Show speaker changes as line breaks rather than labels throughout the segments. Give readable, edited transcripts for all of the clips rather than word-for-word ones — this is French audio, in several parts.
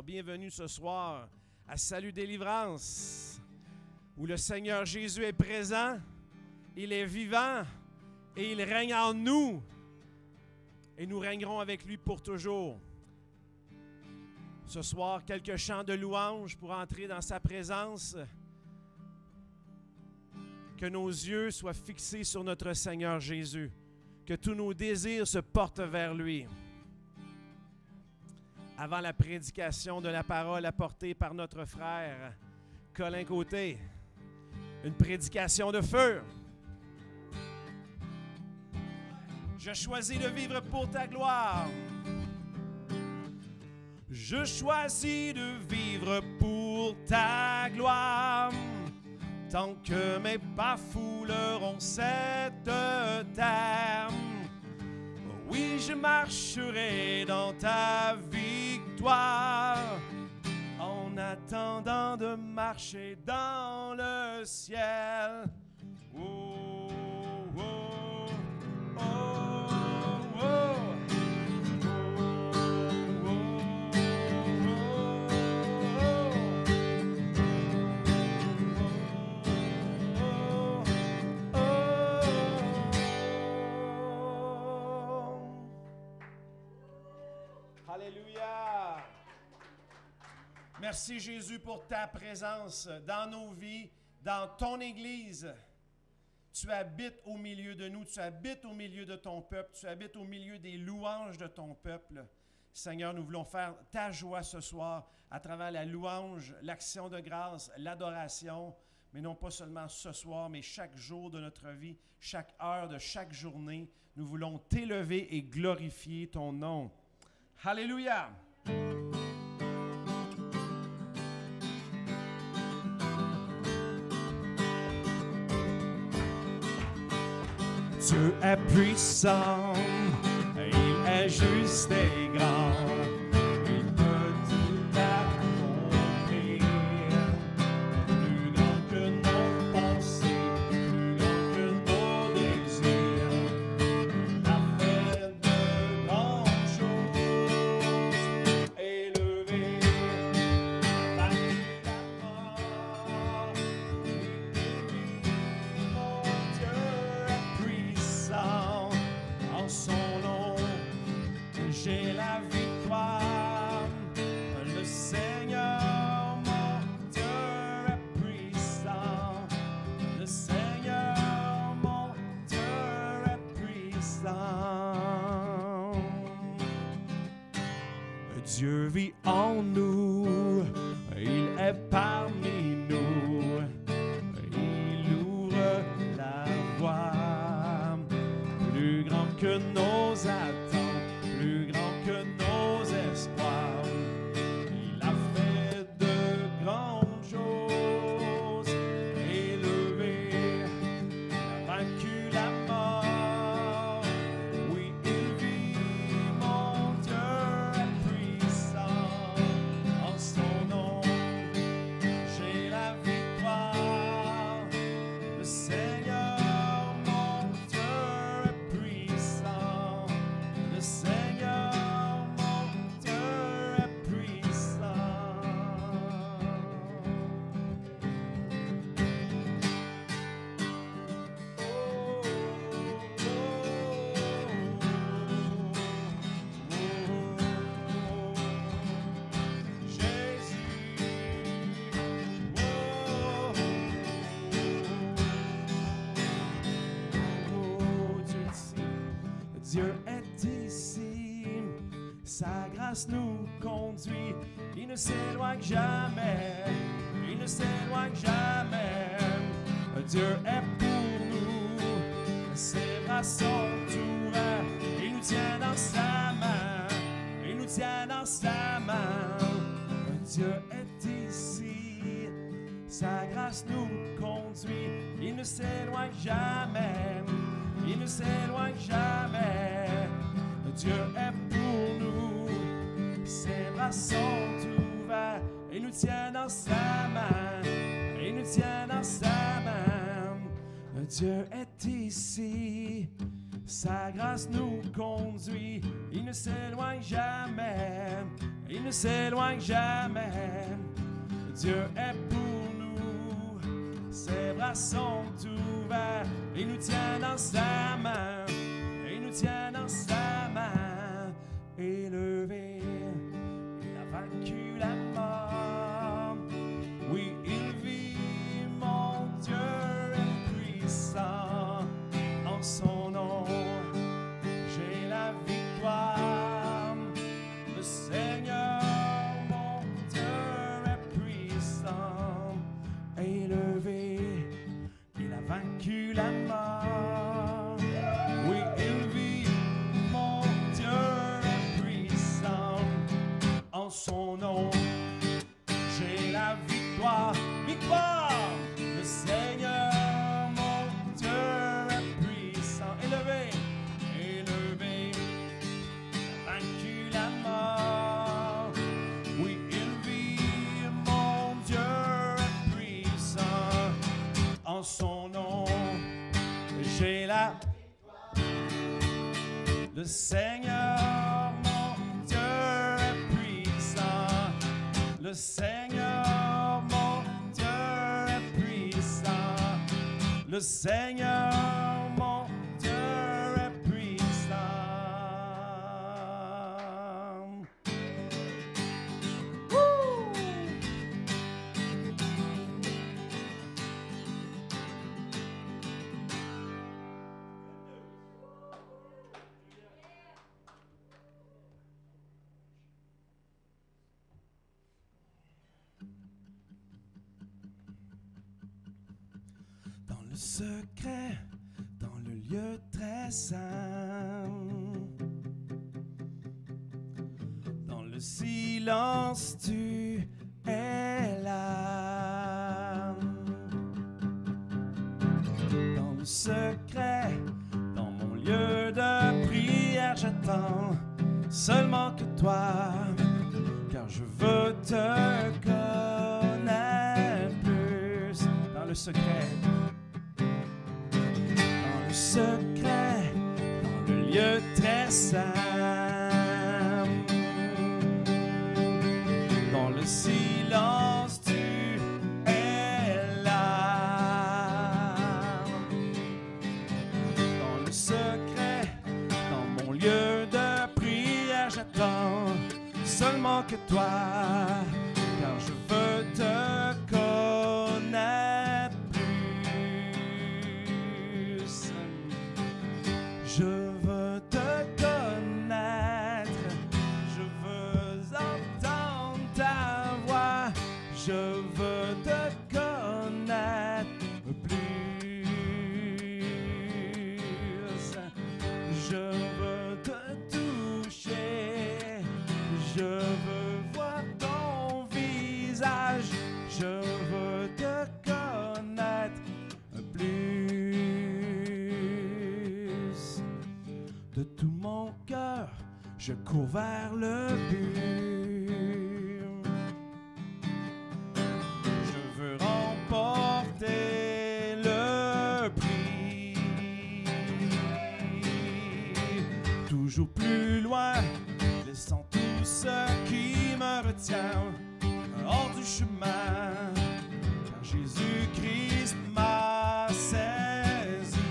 Alors, bienvenue ce soir à Salut Délivrance, où le Seigneur Jésus est présent, il est vivant et il règne en nous. Et nous régnerons avec lui pour toujours. Ce soir, quelques chants de louange pour entrer dans sa présence. Que nos yeux soient fixés sur notre Seigneur Jésus. Que tous nos désirs se portent vers lui. Avant la prédication de la parole apportée par notre frère Colin Côté, une prédication de feu. Je choisis de vivre pour ta gloire. Je choisis de vivre pour ta gloire. Tant que mes pas fouleront cette terre, oui, je marcherai dans ta victoire, en attendant de marcher dans le ciel. Oh, oh, oh, oh. Alléluia! Merci Jésus pour ta présence dans nos vies, dans ton Église. Tu habites au milieu de nous, tu habites au milieu de ton peuple, tu habites au milieu des louanges de ton peuple. Seigneur, nous voulons faire ta joie ce soir à travers la louange, l'action de grâce, l'adoration, mais non pas seulement ce soir, mais chaque jour de notre vie, chaque heure de chaque journée. Nous voulons t'élever et glorifier ton nom. Alléluia! Dieu est puissant, il est juste et grand, il peut tout accomplir, plus grand que nos pensées, plus grand que nos désirs, il a fait de grandes choses, élevé, vaincu la mort, mon Dieu est puissant, en son nom j'ai la victoire. Le Seigneur mon Dieu est puissant, le Seigneur mon Dieu est puissant. Dieu vit en nous, il est parmi nous, il ouvre la voie, plus grand que nos attentes, plus grand que nos espoirs. Il a fait de grandes choses, élevé, a vaincu la mort. Oui, il vit, mon Dieu est puissant, en son nom j'ai la victoire. Le Seigneur, mon Dieu est puissant, le Seigneur, mon Dieu est puissant. Oh, Jésus, Dieu est ici, sa grâce nous conduit, il ne s'éloigne jamais, il ne s'éloigne jamais. Dieu est pour nous, ses bras sont ouverts, il nous tient dans sa main, il nous tient dans sa main. Dieu est ici, sa grâce nous conduit, il ne s'éloigne jamais, il ne s'éloigne jamais. Dieu est pour nous, ses bras sont ouverts, il nous tient dans sa main, il nous tient dans sa main. Dieu est ici, Sa grâce nous conduit, il ne s'éloigne jamais, il ne s'éloigne jamais. Dieu est pour nous, ses bras sont ouverts, il nous tient dans sa main, il nous tient dans sa main. Élevé, il a vaincu la mort, oui il vit, mon Dieu est puissant, en son nom j'ai la victoire, le Seigneur mon Dieu est puissant, élevé, il a vaincu la mort, oui il vit, mon Dieu est puissant, en son nom j'ai la victoire, victoire, le Seigneur mon Dieu est puissant, élevé, élevé, il a vaincu la mort, oui il vit, mon Dieu est puissant, en son nom j'ai la le Seigneur mon Dieu est puissant, le Seigneur mon Dieu est puissant, le Seigneur mon Dieu est puissant. Woo! Dans le secret, dans le lieu très saint, dans le silence tu es là. Dans le secret, dans mon lieu de prière, j'attends seulement que toi, car je veux te connaître plus. Dans le secret, secret, dans le lieu très saint, dans le silence tu es là. Dans le secret, dans mon lieu de prière, j'attends seulement que toi, car je veux te connaître. Je veux te connaître, je veux entendre ta voix, je veux te connaître plus. Je veux te toucher, je veux voir ton visage, je veux te connaître plus. De tout mon cœur, je cours vers le but. Je veux remporter le prix. Toujours plus loin, laissant tout ce qui me retient hors du chemin. Car Jésus-Christ m'a saisi.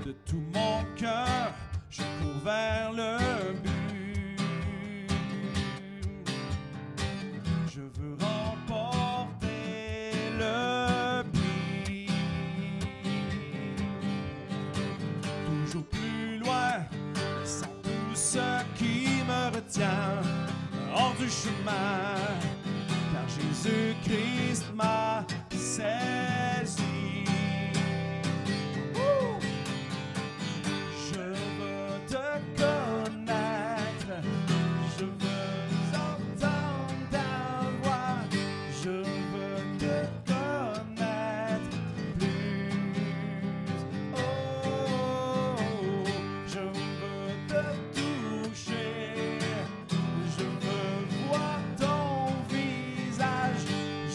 De tout mon cœur, je cours vers le but. Je veux remporter le prix. Toujours plus loin, sans tout ce qui me retient hors du chemin. Car Jésus-Christ m'a saisi.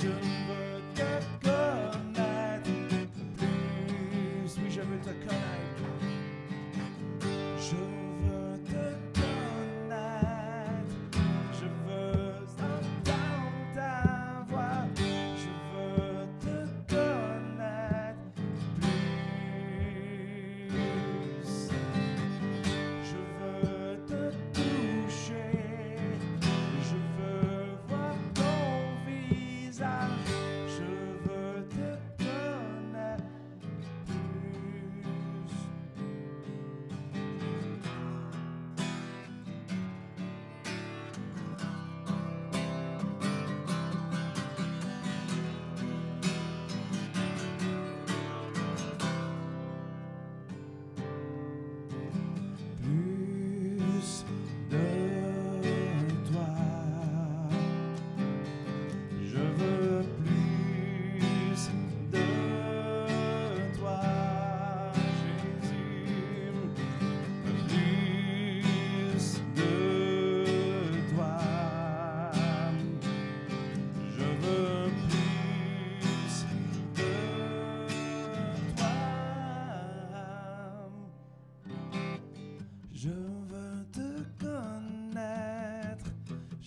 Je veux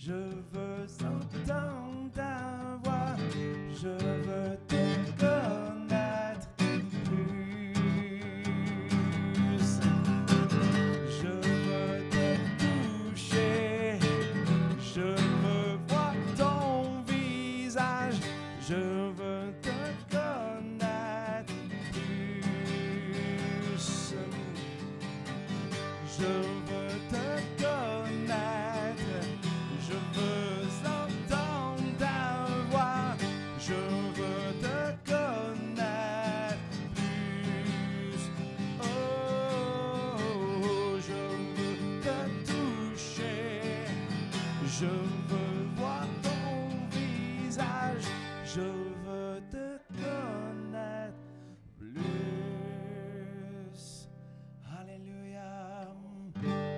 Je veux entendre ta voix, je veux te connaître plus. Je veux te toucher, je veux voir ton visage, je veux te connaître plus. Je veux te connaître, je veux entendre ta voix, je veux te connaître plus. Oh, je veux te toucher, je veux voir ton visage, je veux te connaître plus. Alléluia.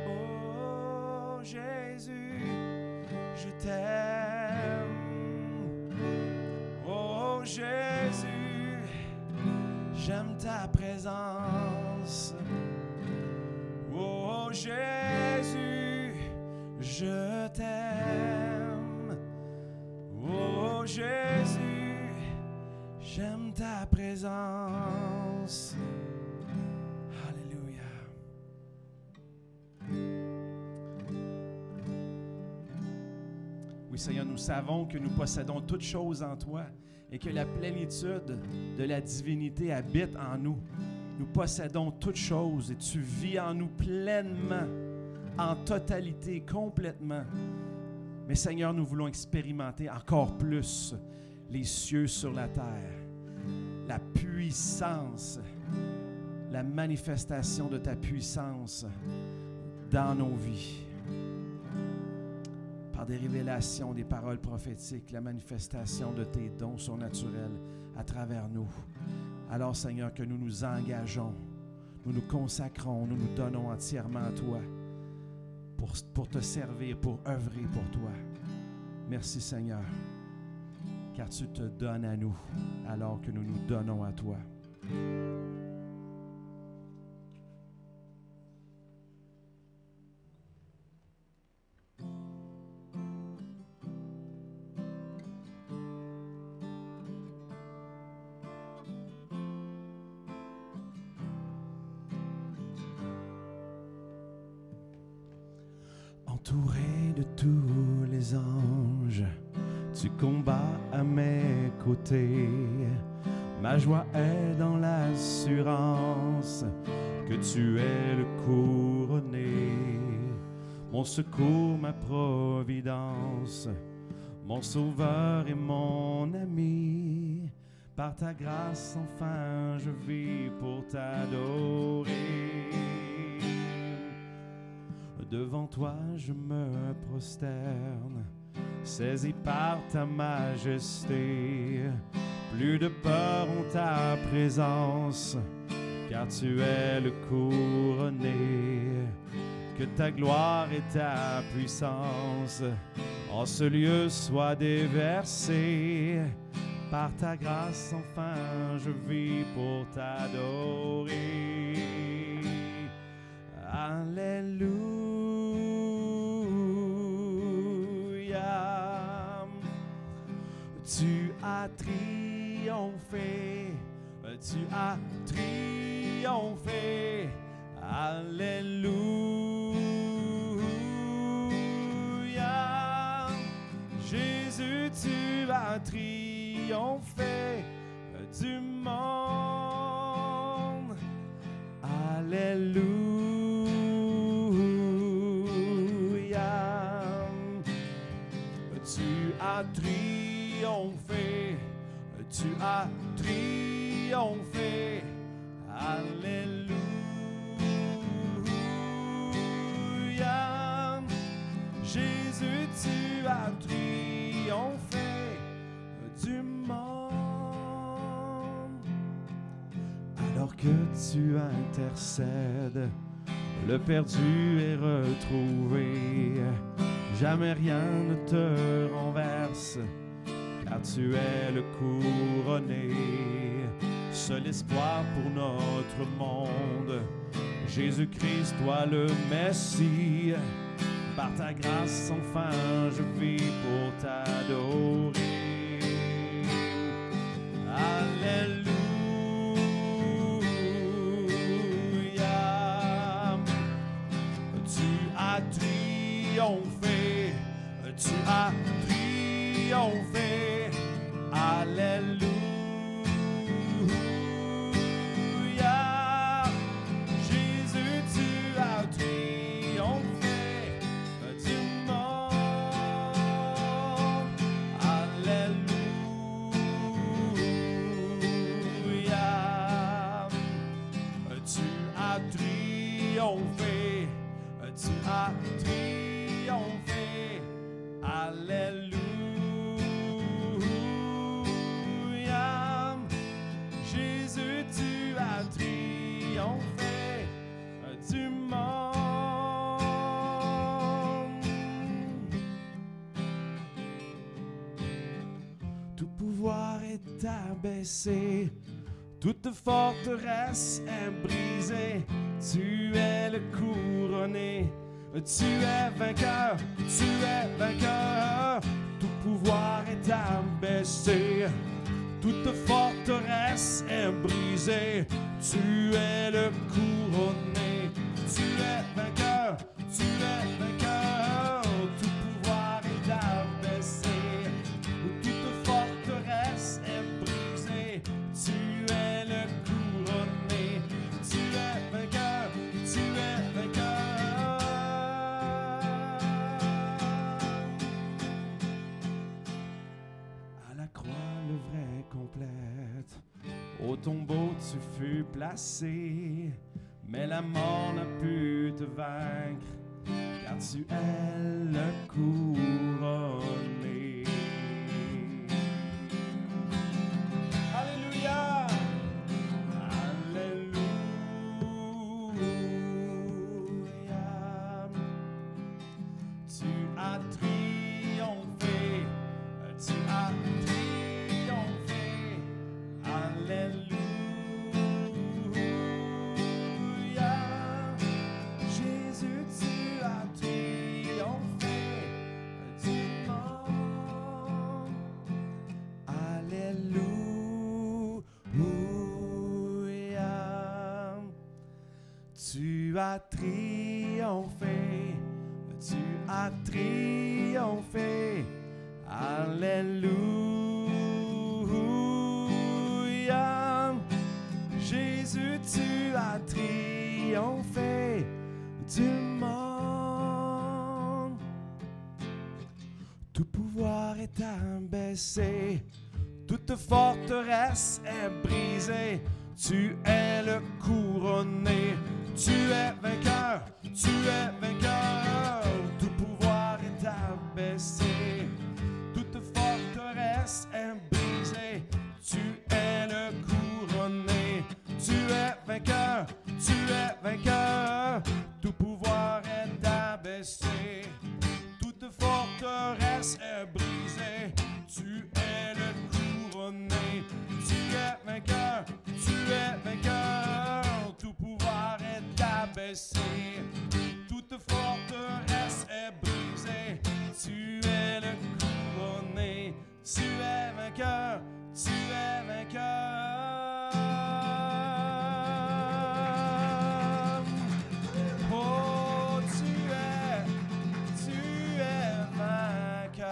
Oh Jésus, je t'aime. Oh Jésus, j'aime ta présence. Oh Jésus, je t'aime. Oh Jésus, j'aime ta présence. Alléluia. Oui, Seigneur, nous savons que nous possédons toutes choses en toi et que la plénitude de la divinité habite en nous. Nous possédons toutes choses et tu vis en nous pleinement, en totalité, complètement. Mais Seigneur, nous voulons expérimenter encore plus les cieux sur la terre, la puissance, la manifestation de ta puissance dans nos vies. Par des révélations, des paroles prophétiques, la manifestation de tes dons surnaturels à travers nous. Alors, Seigneur, que nous nous engageons, nous nous consacrons, nous nous donnons entièrement à toi pour te servir, pour œuvrer pour toi. Merci, Seigneur, car tu te donnes à nous alors que nous nous donnons à toi. Entouré de tous les anges, tu combats à mes côtés. Ma joie est dans l'assurance que tu es le couronné. Mon secours, ma providence, mon sauveur et mon ami. Par ta grâce, enfin, je vis pour t'adorer. Devant toi, je me prosterne, saisi par ta majesté. Plus de peur en ta présence, car tu es le couronné. Que ta gloire et ta puissance en ce lieu soient déversées. Par ta grâce, enfin, je vis pour t'adorer. Alléluia. Tu as triomphé, tu as triomphé. Alléluia. Jésus, tu as triomphé du monde. Alléluia. Tu as triomphé, tu as triomphé. Alléluia. Jésus, tu as triomphé du monde. Alors que tu intercèdes, le perdu est retrouvé. Jamais rien ne te renverse, car tu es le couronné. Seul espoir pour notre monde, Jésus-Christ, toi le Messie. Par ta grâce, enfin, temps je vis pour t'adorer. Alléluia. Tu as triomphé. Tu as triomphé. Alléluia. Jésus, tu as triomphé du monde. Alléluia. Tu as triomphé. Tu as triomphé. Alléluia. Jésus, tu as triomphé du monde. Tout pouvoir est abaissé, toute forteresse est brisée. Tu es le couronné, tu es vainqueur, tu es vainqueur. Tout pouvoir est abaissé, toute forteresse est brisée. Tu es le couronné, tu es vainqueur, tu es vainqueur. Tout pouvoir est abaissé, toute forteresse est brisée. Tu es le couronné, tu es vainqueur, tu es vainqueur. À la croix, l'œuvre est complète. Au tombeau, tu fus placé, mais la mort n'a pu te vaincre, car tu es le couronné. Alléluia! Alléluia! Tu as triomphé, tu as triomphé. Alléluia. Jésus, tu as triomphé du monde. Alléluia. Tu as triomphé. Tu as triomphé. Alléluia. Jésus, tu as triomphé du monde. Tout pouvoir est abaissé, toute forteresse est brisée. Tu es le couronné, tu es vainqueur, tu es vainqueur. Tout pouvoir est abaissé, toute forteresse est brisée. Tu es le couronné, tu es vainqueur, tu es vainqueur. Tout pouvoir est abaissé, toute forteresse est brisée. Tu es le couronné, tu es vainqueur, tu es vainqueur. Tout pouvoir est abaissé, toute forteresse est brisée. Tu es le couronné, tu es vainqueur, tu es vainqueur. Oh, tu es vainqueur.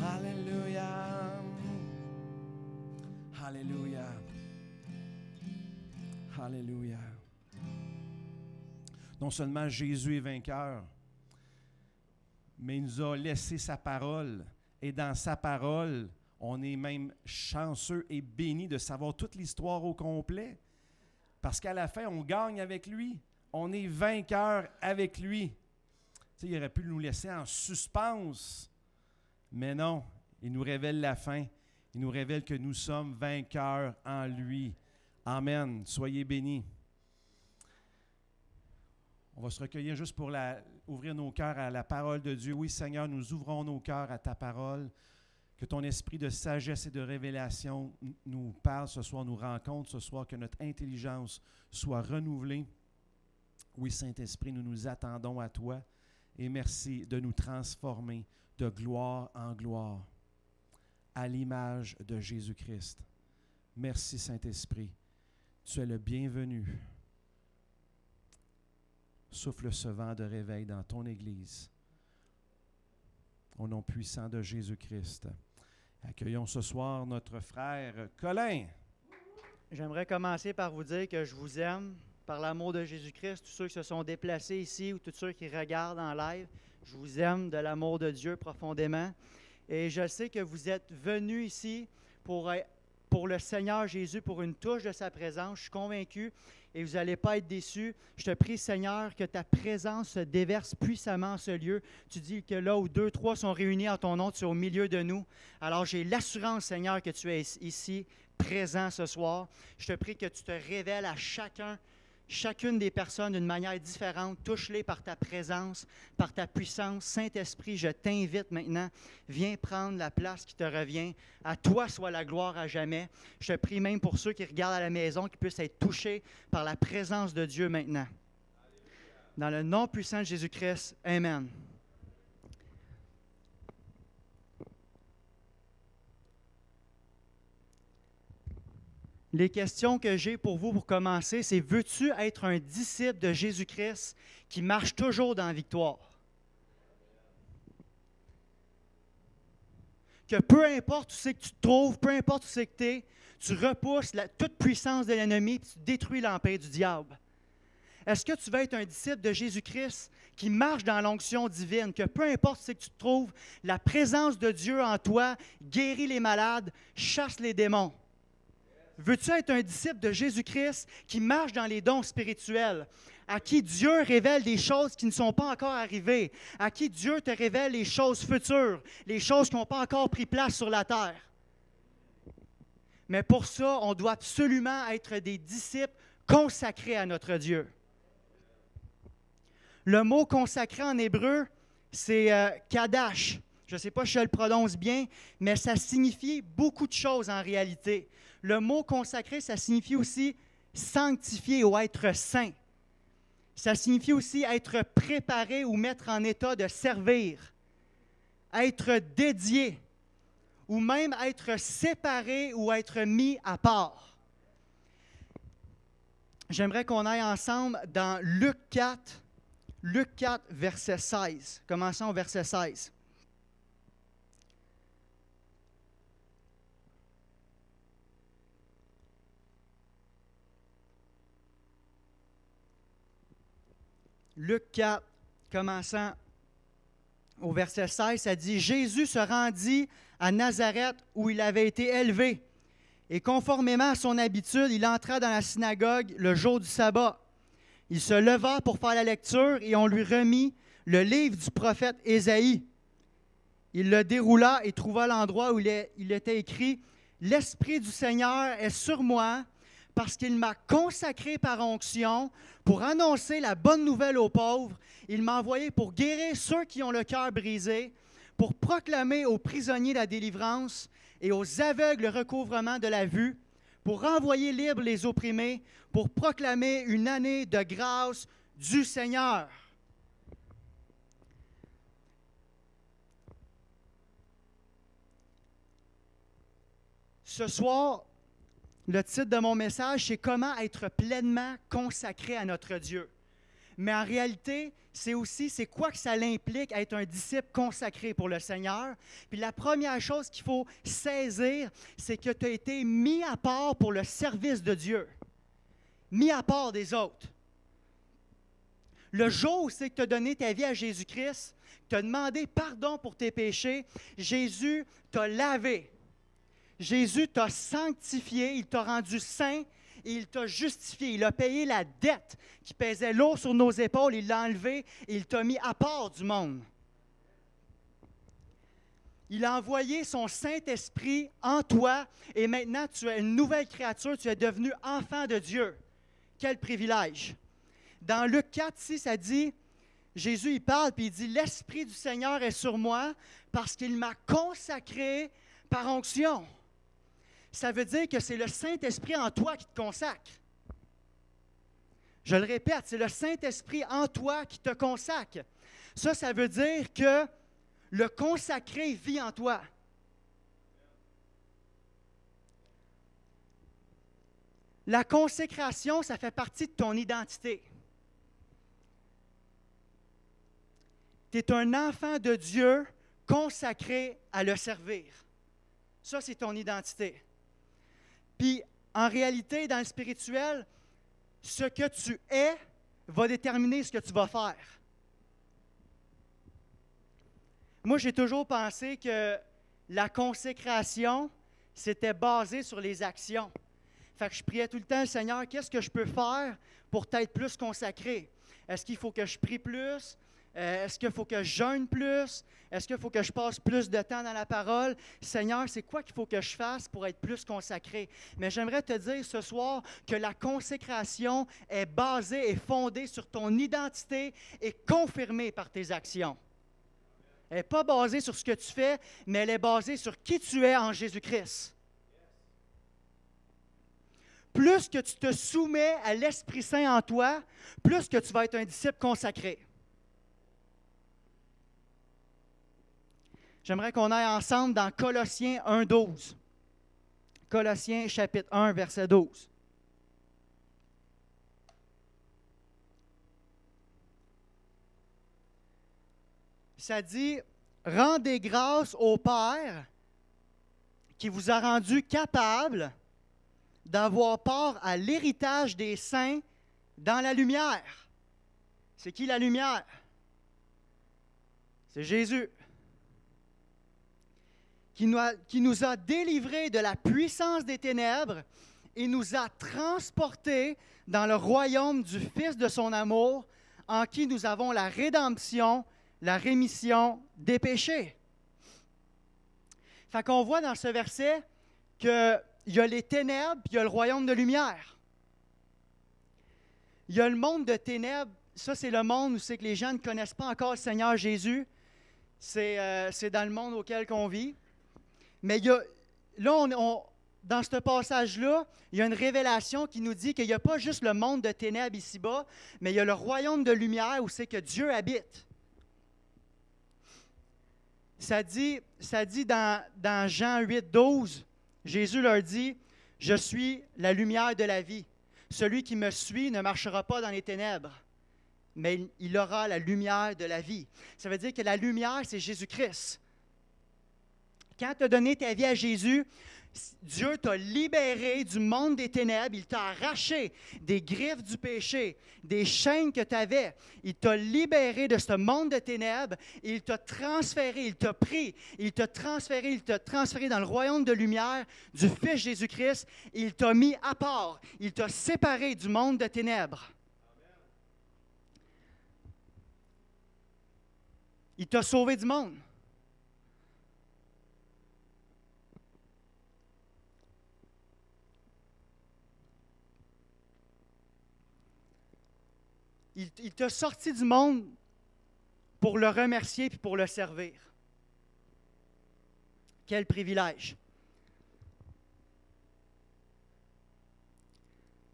Alléluia. Alléluia. Alléluia. Non seulement Jésus est vainqueur, mais il nous a laissé sa parole. Et dans sa parole, on est même chanceux et béni de savoir toute l'histoire au complet. Parce qu'à la fin, on gagne avec lui. On est vainqueur avec lui. Tu sais, il aurait pu nous laisser en suspense. Mais non, il nous révèle la fin. Il nous révèle que nous sommes vainqueurs en lui. Amen. Soyez bénis. On va se recueillir juste pour ouvrir nos cœurs à la parole de Dieu. Oui, Seigneur, nous ouvrons nos cœurs à ta parole. Que ton esprit de sagesse et de révélation nous parle ce soir, nous rencontre ce soir, que notre intelligence soit renouvelée. Oui, Saint-Esprit, nous nous attendons à toi. Et merci de nous transformer de gloire en gloire à l'image de Jésus-Christ. Merci Saint-Esprit. Tu es le bienvenu. Souffle ce vent de réveil dans ton Église. Au nom puissant de Jésus-Christ. Accueillons ce soir notre frère Colin.
J'aimerais commencer par vous dire que je vous aime par l'amour de Jésus-Christ. Tous ceux qui se sont déplacés ici ou tous ceux qui regardent en live, je vous aime de l'amour de Dieu profondément. Et je sais que vous êtes venus ici pour le Seigneur Jésus, pour une touche de sa présence. Je suis convaincu et vous n'allez pas être déçus. Je te prie, Seigneur, que ta présence se déverse puissamment en ce lieu. Tu dis que là où 2, 3 sont réunis en ton nom, tu es au milieu de nous. Alors j'ai l'assurance, Seigneur, que tu es ici, présent ce soir. Je te prie que tu te révèles à chacune des personnes d'une manière différente. Touche-les par ta présence, par ta puissance. Saint-Esprit, je t'invite maintenant. Viens prendre la place qui te revient. À toi soit la gloire à jamais. Je te prie même pour ceux qui regardent à la maison, qui puissent être touchés par la présence de Dieu maintenant. Dans le nom puissant de Jésus-Christ, Amen. Les questions que j'ai pour vous pour commencer, c'est: veux-tu être un disciple de Jésus-Christ qui marche toujours dans la victoire? Que peu importe où c'est que tu te trouves, peu importe où c'est que tu es, tu repousses toute puissance de l'ennemi et tu détruis l'empire du diable. Est-ce que tu veux être un disciple de Jésus-Christ qui marche dans l'onction divine, que peu importe où c'est que tu te trouves, la présence de Dieu en toi guérit les malades, chasse les démons? Veux-tu être un disciple de Jésus-Christ qui marche dans les dons spirituels, à qui Dieu révèle des choses qui ne sont pas encore arrivées, à qui Dieu te révèle les choses futures, les choses qui n'ont pas encore pris place sur la terre? Mais pour ça, on doit absolument être des disciples consacrés à notre Dieu. Le mot consacré en hébreu, c'est kadash. Je ne sais pas si je le prononce bien, mais ça signifie beaucoup de choses en réalité. Le mot consacré, ça signifie aussi sanctifié ou être saint. Ça signifie aussi être préparé ou mettre en état de servir, être dédié, ou même être séparé ou être mis à part. J'aimerais qu'on aille ensemble dans Luc 4, verset 16. Commençons au verset 16. Luc 4, commençant au verset 16, ça dit: « Jésus se rendit à Nazareth où il avait été élevé, et conformément à son habitude, il entra dans la synagogue le jour du sabbat. Il se leva pour faire la lecture et on lui remit le livre du prophète Ésaïe. Il le déroula et trouva l'endroit où il était écrit: « L'Esprit du Seigneur est sur moi, parce qu'il m'a consacré par onction pour annoncer la bonne nouvelle aux pauvres. Il m'a envoyé pour guérir ceux qui ont le cœur brisé, pour proclamer aux prisonniers la délivrance et aux aveugles le recouvrement de la vue, pour renvoyer libres les opprimés, pour proclamer une année de grâce du Seigneur. » Ce soir, le titre de mon message, c'est « Comment être pleinement consacré à notre Dieu ». Mais en réalité, c'est quoi que ça implique être un disciple consacré pour le Seigneur. Puis la première chose qu'il faut saisir, c'est que tu as été mis à part pour le service de Dieu, mis à part des autres. Le jour où c'est que tu as donné ta vie à Jésus-Christ, tu as demandé pardon pour tes péchés, Jésus t'a lavé. Jésus t'a sanctifié, il t'a rendu saint et il t'a justifié. Il a payé la dette qui pesait lourd sur nos épaules, il l'a enlevé et il t'a mis à part du monde. Il a envoyé son Saint-Esprit en toi et maintenant tu es une nouvelle créature, tu es devenu enfant de Dieu. Quel privilège! Dans Luc 4, ici, ça dit, Jésus il parle puis il dit « L'Esprit du Seigneur est sur moi parce qu'il m'a consacré par onction. » Ça veut dire que c'est le Saint-Esprit en toi qui te consacre. Je le répète, c'est le Saint-Esprit en toi qui te consacre. Ça veut dire que le consacré vit en toi. La consécration, ça fait partie de ton identité. Tu es un enfant de Dieu consacré à le servir. Ça, c'est ton identité. Puis, en réalité, dans le spirituel, ce que tu es va déterminer ce que tu vas faire. Moi, j'ai toujours pensé que la consécration, c'était basé sur les actions. Fait que je priais tout le temps, Seigneur, qu'est-ce que je peux faire pour être plus consacré? Est-ce qu'il faut que je prie plus? Est-ce qu'il faut que je jeûne plus? Est-ce qu'il faut que je passe plus de temps dans la parole? Seigneur, c'est quoi qu'il faut que je fasse pour être plus consacré? Mais j'aimerais te dire ce soir que la consécration est basée et fondée sur ton identité et confirmée par tes actions. Elle n'est pas basée sur ce que tu fais, mais elle est basée sur qui tu es en Jésus-Christ. Plus que tu te soumets à l'Esprit Saint en toi, plus que tu vas être un disciple consacré. J'aimerais qu'on aille ensemble dans Colossiens 1,12. Colossiens chapitre 1, verset 12. Ça dit, « Rendez grâce au Père qui vous a rendu capable d'avoir part à l'héritage des saints dans la lumière. » C'est qui la lumière? C'est Jésus. Qui nous a délivrés de la puissance des ténèbres et nous a transportés dans le royaume du Fils de son amour, en qui nous avons la rédemption, la rémission des péchés. Fait qu'on voit dans ce verset qu'il y a les ténèbres, puis il y a le royaume de lumière. Il y a le monde de ténèbres, ça c'est le monde où c'est que les gens ne connaissent pas encore le Seigneur Jésus. C'est dans le monde auquel on vit. Mais il y a, là, dans ce passage-là, il y a une révélation qui nous dit qu'il n'y a pas juste le monde de ténèbres ici-bas, mais il y a le royaume de lumière où c'est que Dieu habite. Ça dit dans Jean 8, 12, Jésus leur dit, « Je suis la lumière de la vie. Celui qui me suit ne marchera pas dans les ténèbres, mais il aura la lumière de la vie. » Ça veut dire que la lumière, c'est Jésus-Christ. Quand tu as donné ta vie à Jésus, Dieu t'a libéré du monde des ténèbres, il t'a arraché des griffes du péché, des chaînes que tu avais. Il t'a libéré de ce monde de ténèbres, il t'a transféré, il t'a pris, il t'a transféré dans le royaume de lumière du Fils Jésus-Christ, il t'a mis à part, il t'a séparé du monde de ténèbres. Il t'a sauvé du monde. Il t'a sorti du monde pour le remercier et pour le servir. Quel privilège!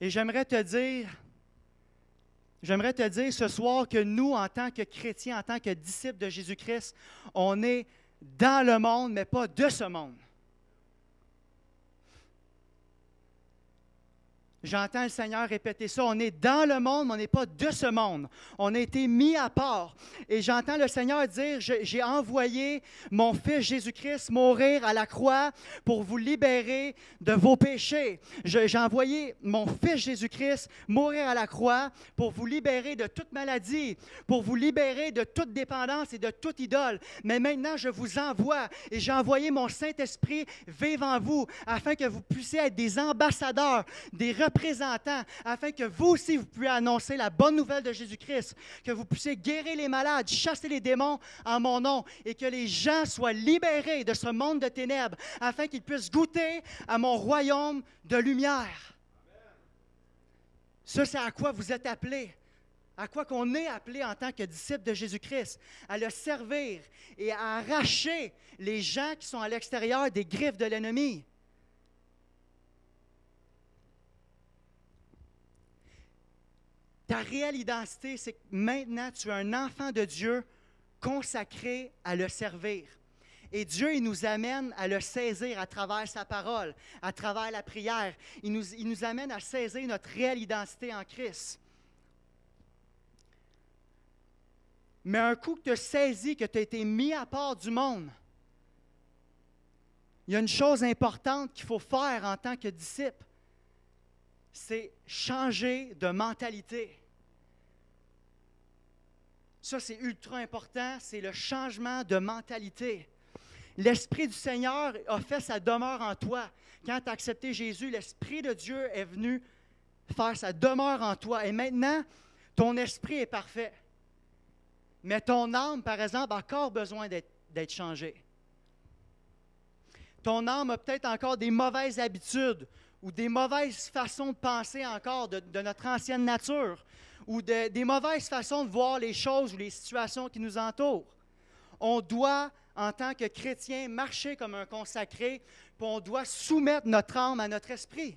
Et j'aimerais te dire ce soir que nous, en tant que chrétiens, en tant que disciples de Jésus-Christ, on est dans le monde, mais pas de ce monde. J'entends le Seigneur répéter ça. On est dans le monde, mais on n'est pas de ce monde. On a été mis à part. Et j'entends le Seigneur dire, j'ai envoyé mon Fils Jésus-Christ mourir à la croix pour vous libérer de vos péchés. J'ai envoyé mon Fils Jésus-Christ mourir à la croix pour vous libérer de toute maladie, pour vous libérer de toute dépendance et de toute idole. Mais maintenant, je vous envoie et j'ai envoyé mon Saint-Esprit vivre en vous afin que vous puissiez être des ambassadeurs, des représentants, afin que vous aussi, vous puissiez annoncer la bonne nouvelle de Jésus-Christ, que vous puissiez guérir les malades, chasser les démons en mon nom, et que les gens soient libérés de ce monde de ténèbres, afin qu'ils puissent goûter à mon royaume de lumière. Ça, c'est à quoi vous êtes appelés, à quoi qu'on est appelé en tant que disciples de Jésus-Christ, à le servir et à arracher les gens qui sont à l'extérieur des griffes de l'ennemi. Ta réelle identité, c'est que maintenant, tu es un enfant de Dieu consacrés à le servir. Et Dieu, il nous amène à le saisir à travers sa parole, à travers la prière. Il nous amène à saisir notre réelle identité en Christ. Mais un coup que tu as saisi, que tu as été mis à part du monde, il y a une chose importante qu'il faut faire en tant que disciple, c'est changer de mentalité. Ça, c'est ultra important, c'est le changement de mentalité. L'Esprit du Seigneur a fait sa demeure en toi. Quand tu as accepté Jésus, l'Esprit de Dieu est venu faire sa demeure en toi. Et maintenant, ton esprit est parfait. Mais ton âme, par exemple, a encore besoin d'être changée. Ton âme a peut-être encore des mauvaises habitudes ou des mauvaises façons de penser encore de notre ancienne nature ou des mauvaises façons de voir les choses ou les situations qui nous entourent. On doit, en tant que chrétien, marcher comme un consacré, puis on doit soumettre notre âme à notre esprit.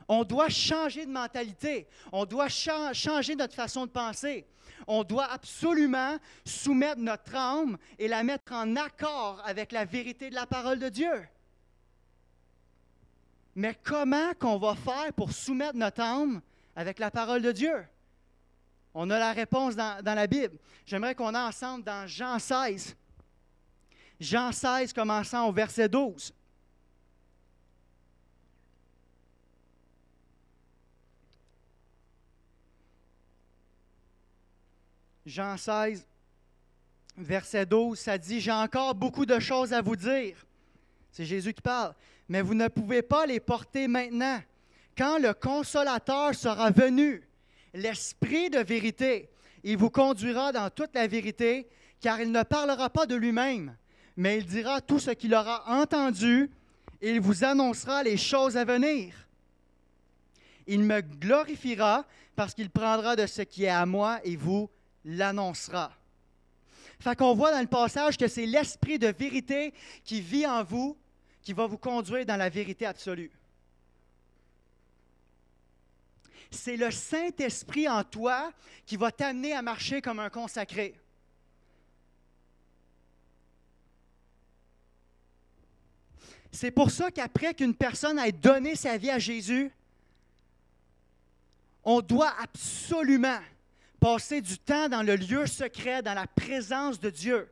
On doit changer de mentalité. On doit changer notre façon de penser. On doit absolument soumettre notre âme et la mettre en accord avec la vérité de la parole de Dieu. Mais comment qu'on va faire pour soumettre notre âme avec la parole de Dieu? On a la réponse dans la Bible. J'aimerais qu'on aille ensemble dans Jean 16. Jean 16, commençant au verset 12. Jean 16, verset 12, ça dit « J'ai encore beaucoup de choses à vous dire. » C'est Jésus qui parle. « Mais vous ne pouvez pas les porter maintenant. Quand le Consolateur sera venu, l'Esprit de vérité, il vous conduira dans toute la vérité, car il ne parlera pas de lui-même, mais il dira tout ce qu'il aura entendu, et il vous annoncera les choses à venir. Il me glorifiera, parce qu'il prendra de ce qui est à moi, et vous l'annoncera. » Fait qu'on voit dans le passage que c'est l'Esprit de vérité qui vit en vous, qui va vous conduire dans la vérité absolue. C'est le Saint-Esprit en toi qui va t'amener à marcher comme un consacré. C'est pour ça qu'après qu'une personne ait donné sa vie à Jésus, on doit absolument passer du temps dans le lieu secret, dans la présence de Dieu.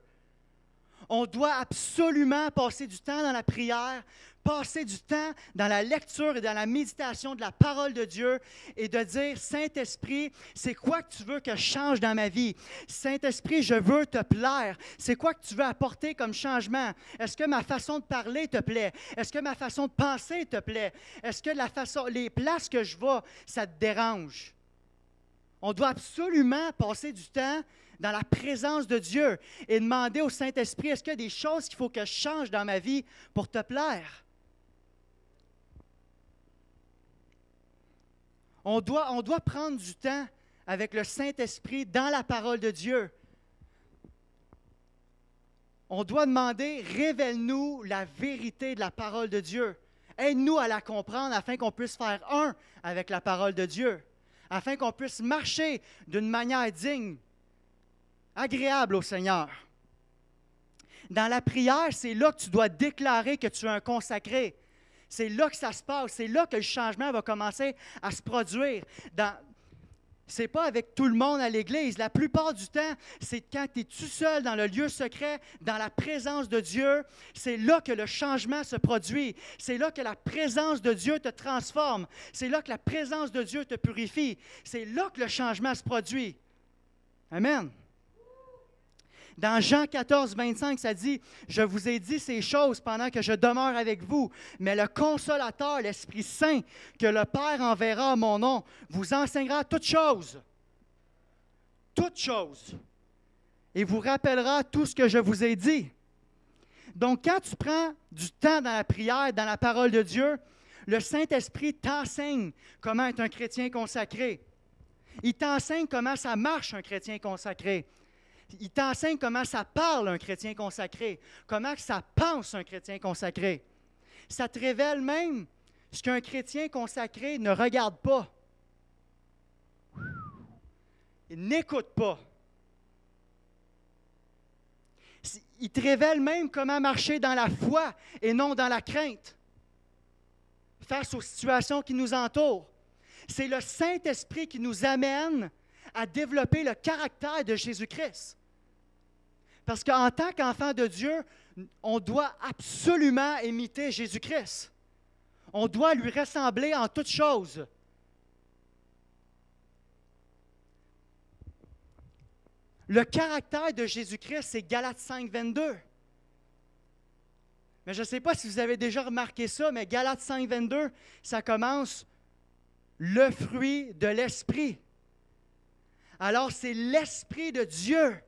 On doit absolument passer du temps dans la prière, passer du temps dans la lecture et dans la méditation de la parole de Dieu et de dire, Saint-Esprit, c'est quoi que tu veux que je change dans ma vie? Saint-Esprit, je veux te plaire. C'est quoi que tu veux apporter comme changement? Est-ce que ma façon de parler te plaît? Est-ce que ma façon de penser te plaît? Est-ce que les places que je vais, ça te dérange? On doit absolument passer du temps dans la présence de Dieu et demander au Saint-Esprit, est-ce qu'il y a des choses qu'il faut que je change dans ma vie pour te plaire? On doit prendre du temps avec le Saint-Esprit dans la parole de Dieu. On doit demander, révèle-nous la vérité de la parole de Dieu. Aide-nous à la comprendre afin qu'on puisse faire un avec la parole de Dieu, afin qu'on puisse marcher d'une manière digne, agréable au Seigneur. Dans la prière, c'est là que tu dois déclarer que tu es un consacré. C'est là que ça se passe. C'est là que le changement va commencer à se produire. Ce n'est pas avec tout le monde à l'Église. La plupart du temps, c'est quand tu es tout seul dans le lieu secret, dans la présence de Dieu. C'est là que le changement se produit. C'est là que la présence de Dieu te transforme. C'est là que la présence de Dieu te purifie. C'est là que le changement se produit. Amen. Dans Jean 14, 25, ça dit « Je vous ai dit ces choses pendant que je demeure avec vous, mais le Consolateur, l'Esprit Saint, que le Père enverra à mon nom, vous enseignera toutes choses, et vous rappellera tout ce que je vous ai dit. » Donc, quand tu prends du temps dans la prière, dans la parole de Dieu, le Saint-Esprit t'enseigne comment être un chrétien consacré. Il t'enseigne comment ça marche un chrétien consacré. Il t'enseigne comment ça parle un chrétien consacré, comment ça pense un chrétien consacré. Ça te révèle même ce qu'un chrétien consacré ne regarde pas. n'écoute pas. Il te révèle même comment marcher dans la foi et non dans la crainte face aux situations qui nous entourent. C'est le Saint-Esprit qui nous amène à développer le caractère de Jésus-Christ. Parce qu'en tant qu'enfant de Dieu, on doit absolument imiter Jésus-Christ. On doit lui ressembler en toutes choses. Le caractère de Jésus-Christ, c'est Galates 5, 22. Mais je ne sais pas si vous avez déjà remarqué ça, mais Galates 5, 22, ça commence « le fruit de l'Esprit ». Alors, c'est l'Esprit de Dieu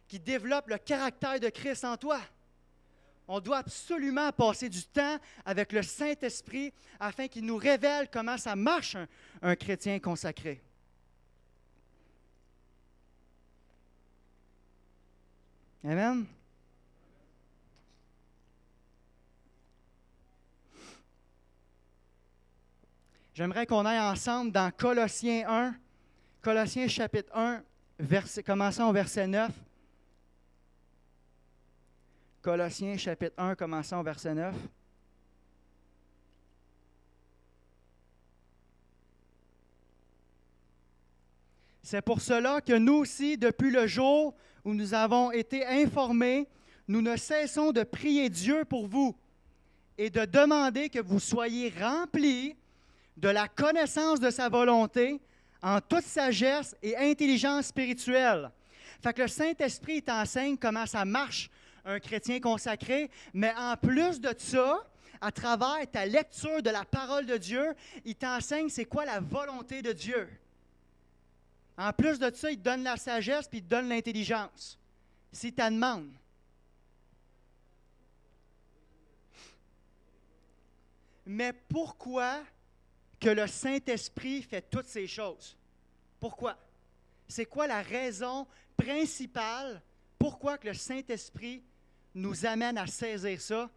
qui développe le caractère de Christ en toi. On doit absolument passer du temps avec le Saint-Esprit afin qu'il nous révèle comment ça marche un chrétien consacré. Amen. J'aimerais qu'on aille ensemble dans Colossiens 1, Colossiens chapitre 1, commençons au verset 9. Colossiens chapitre 1, commençons au verset 9. C'est pour cela que nous aussi, depuis le jour où nous avons été informés, nous ne cessons de prier Dieu pour vous et de demander que vous soyez remplis de la connaissance de sa volonté en toute sagesse et intelligence spirituelle. Fait que le Saint-Esprit t'enseigne comment ça marche un chrétien consacré, mais en plus de ça, à travers ta lecture de la parole de Dieu, il t'enseigne c'est quoi la volonté de Dieu. En plus de ça, il te donne la sagesse puis il te donne l'intelligence. Si tu en demandes. Mais pourquoi que le Saint-Esprit fait toutes ces choses? Pourquoi? C'est quoi la raison principale pourquoi que le Saint-Esprit nous amène à saisir ça?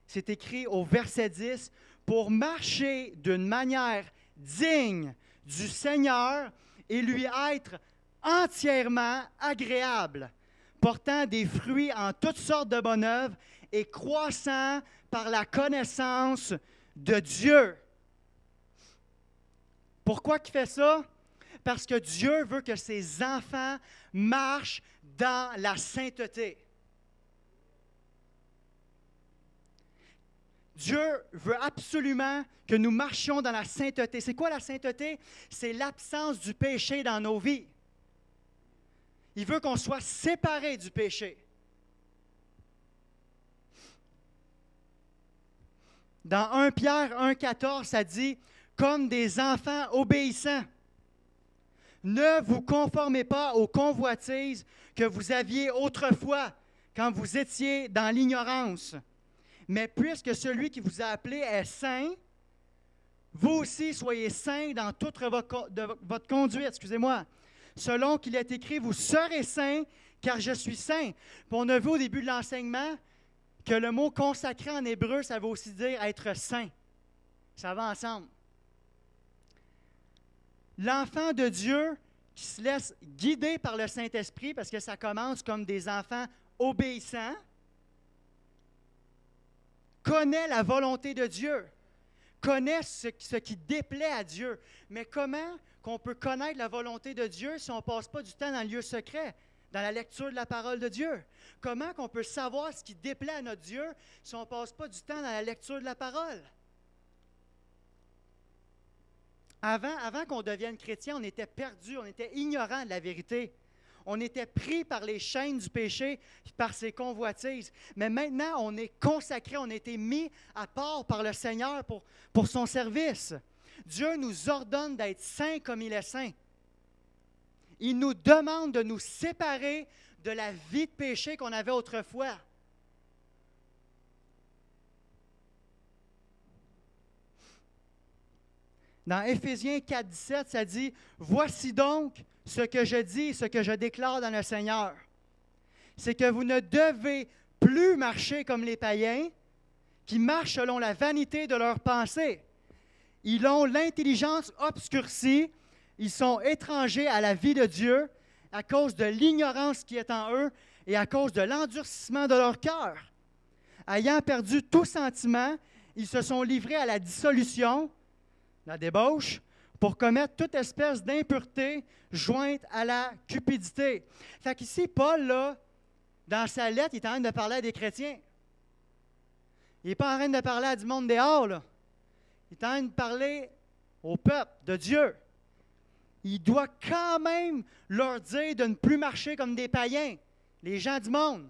C'est écrit au verset 10, « Pour marcher d'une manière digne du Seigneur et lui être entièrement agréable, portant des fruits en toutes sortes de bonnes œuvres et croissant par la connaissance de Dieu. » Pourquoi il fait ça? Parce que Dieu veut que ses enfants marchent dans la sainteté. Dieu veut absolument que nous marchions dans la sainteté. C'est quoi la sainteté? C'est l'absence du péché dans nos vies. Il veut qu'on soit séparés du péché. Dans 1 Pierre 1,14, ça dit « Comme des enfants obéissants, ne vous conformez pas aux convoitises que vous aviez autrefois quand vous étiez dans l'ignorance. Mais puisque celui qui vous a appelé est saint, vous aussi soyez saints dans toute votre conduite. Selon qu'il est écrit, vous serez saints, car je suis saint. Puis on a vu au début de l'enseignement que le mot consacré en hébreu, ça veut aussi dire être saint. Ça va ensemble. L'enfant de Dieu qui se laisse guider par le Saint-Esprit, parce que ça commence comme des enfants obéissants, connaît la volonté de Dieu, connaît ce qui déplaît à Dieu. Mais comment qu'on peut connaître la volonté de Dieu si on ne passe pas du temps dans le lieu secret, dans la lecture de la parole de Dieu? Comment qu'on peut savoir ce qui déplaît à notre Dieu si on ne passe pas du temps dans la lecture de la parole? Avant qu'on devienne chrétien, on était perdu, on était ignorant de la vérité. On était pris par les chaînes du péché, par ses convoitises. Mais maintenant, on est consacré, on a été mis à part par le Seigneur pour son service. Dieu nous ordonne d'être saints comme il est saint. Il nous demande de nous séparer de la vie de péché qu'on avait autrefois. Dans Éphésiens 4, 17, ça dit « Voici donc ce que je dis, ce que je déclare dans le Seigneur. C'est que vous ne devez plus marcher comme les païens qui marchent selon la vanité de leurs pensées. Ils ont l'intelligence obscurcie, ils sont étrangers à la vie de Dieu, à cause de l'ignorance qui est en eux et à cause de l'endurcissement de leur cœur. Ayant perdu tout sentiment, ils se sont livrés à la dissolution, la débauche, pour commettre toute espèce d'impureté jointe à la cupidité. Fait qu'ici, Paul, là, dans sa lettre, il est en train de parler à des chrétiens. Il n'est pas en train de parler à du monde dehors, là. Il est en train de parler au peuple de Dieu. Il doit quand même leur dire de ne plus marcher comme des païens, les gens du monde.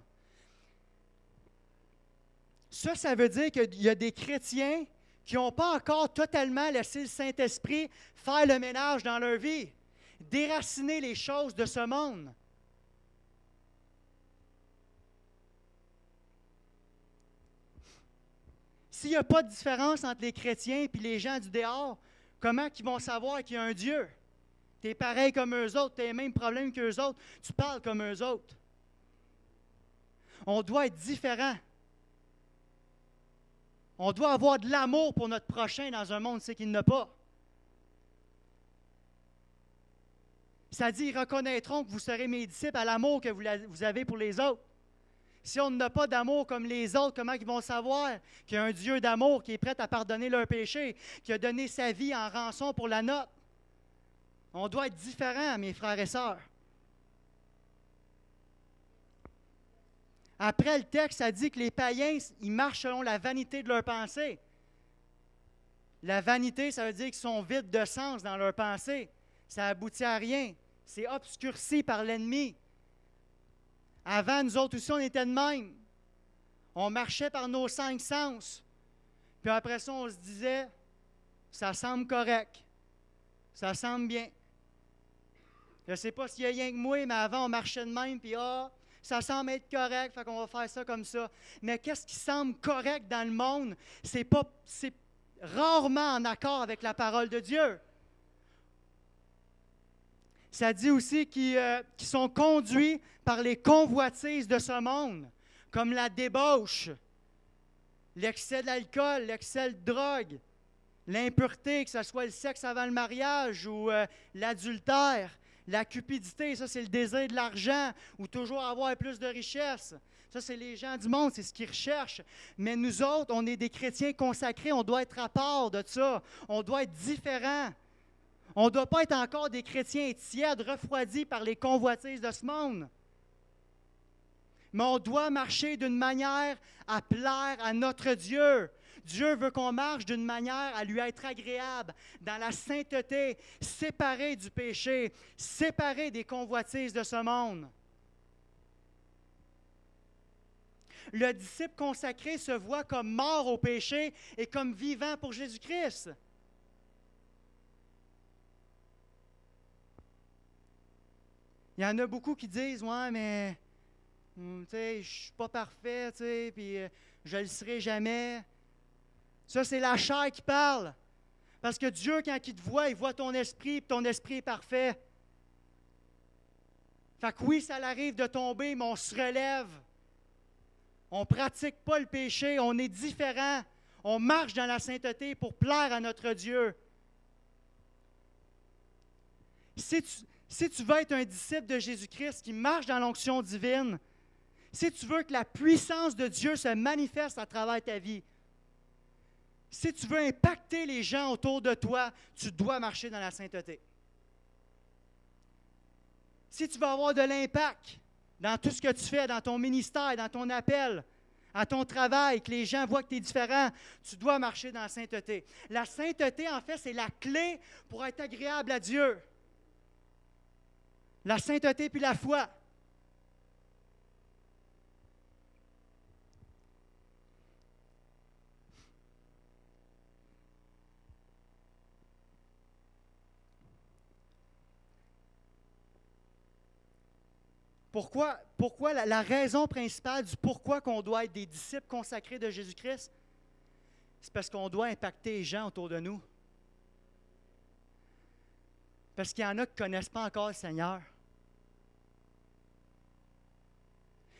Ça veut dire qu'il y a des chrétiens qui n'ont pas encore totalement laissé le Saint-Esprit faire le ménage dans leur vie, déraciner les choses de ce monde. S'il n'y a pas de différence entre les chrétiens et les gens du dehors, comment ils vont savoir qu'il y a un Dieu? Tu es pareil comme eux autres, tu as les mêmes problèmes qu'eux autres, tu parles comme eux autres. On doit être différent. On doit avoir de l'amour pour notre prochain dans un monde qu'il n'a pas. Ça dit, ils reconnaîtront que vous serez mes disciples à l'amour que vous avez pour les autres. Si on n'a pas d'amour comme les autres, comment ils vont savoir qu'il y a un Dieu d'amour qui est prêt à pardonner leurs péchés, qui a donné sa vie en rançon pour la nôtre? On doit être différents, mes frères et sœurs. Après, le texte, ça dit que les païens, ils marchent selon la vanité de leurs pensées. La vanité, ça veut dire qu'ils sont vides de sens dans leurs pensées. Ça aboutit à rien. C'est obscurci par l'ennemi. Avant, nous autres aussi, on était de même. On marchait par nos 5 sens. Puis après ça, on se disait, ça semble correct. Ça semble bien. Je ne sais pas s'il y a rien que moi, mais avant, on marchait de même, puis ça semble être correct, fait qu'on va faire ça comme ça. Mais qu'est-ce qui semble correct dans le monde? C'est rarement en accord avec la parole de Dieu. Ça dit aussi qu'ils sont conduits par les convoitises de ce monde, comme la débauche, l'excès d'alcool, l'excès de drogue, l'impureté, que ce soit le sexe avant le mariage ou l'adultère. La cupidité, ça, c'est le désir de l'argent ou toujours avoir plus de richesse. Ça, c'est les gens du monde, c'est ce qu'ils recherchent. Mais nous autres, on est des chrétiens consacrés, on doit être à part de ça. On doit être différents. On ne doit pas être encore des chrétiens tièdes, refroidis par les convoitises de ce monde. Mais on doit marcher d'une manière à plaire à notre Dieu. Dieu veut qu'on marche d'une manière à lui être agréable, dans la sainteté, séparé du péché, séparé des convoitises de ce monde. Le disciple consacré se voit comme mort au péché et comme vivant pour Jésus-Christ. Il y en a beaucoup qui disent « Ouais, mais je ne suis pas parfait, puis je ne le serai jamais. » Ça, c'est la chair qui parle. Parce que Dieu, quand il te voit, il voit ton esprit, et ton esprit est parfait. Fait que oui, ça arrive de tomber, mais on se relève. On ne pratique pas le péché, on est différent. On marche dans la sainteté pour plaire à notre Dieu. Si tu veux être un disciple de Jésus-Christ qui marche dans l'onction divine, si tu veux que la puissance de Dieu se manifeste à travers ta vie, si tu veux impacter les gens autour de toi, tu dois marcher dans la sainteté. Si tu veux avoir de l'impact dans tout ce que tu fais, dans ton ministère, dans ton appel, à ton travail, que les gens voient que tu es différent, tu dois marcher dans la sainteté. La sainteté, en fait, c'est la clé pour être agréable à Dieu. La sainteté puis la foi. Pourquoi la raison principale du pourquoi qu'on doit être des disciples consacrés de Jésus-Christ, c'est parce qu'on doit impacter les gens autour de nous. Parce qu'il y en a qui ne connaissent pas encore le Seigneur.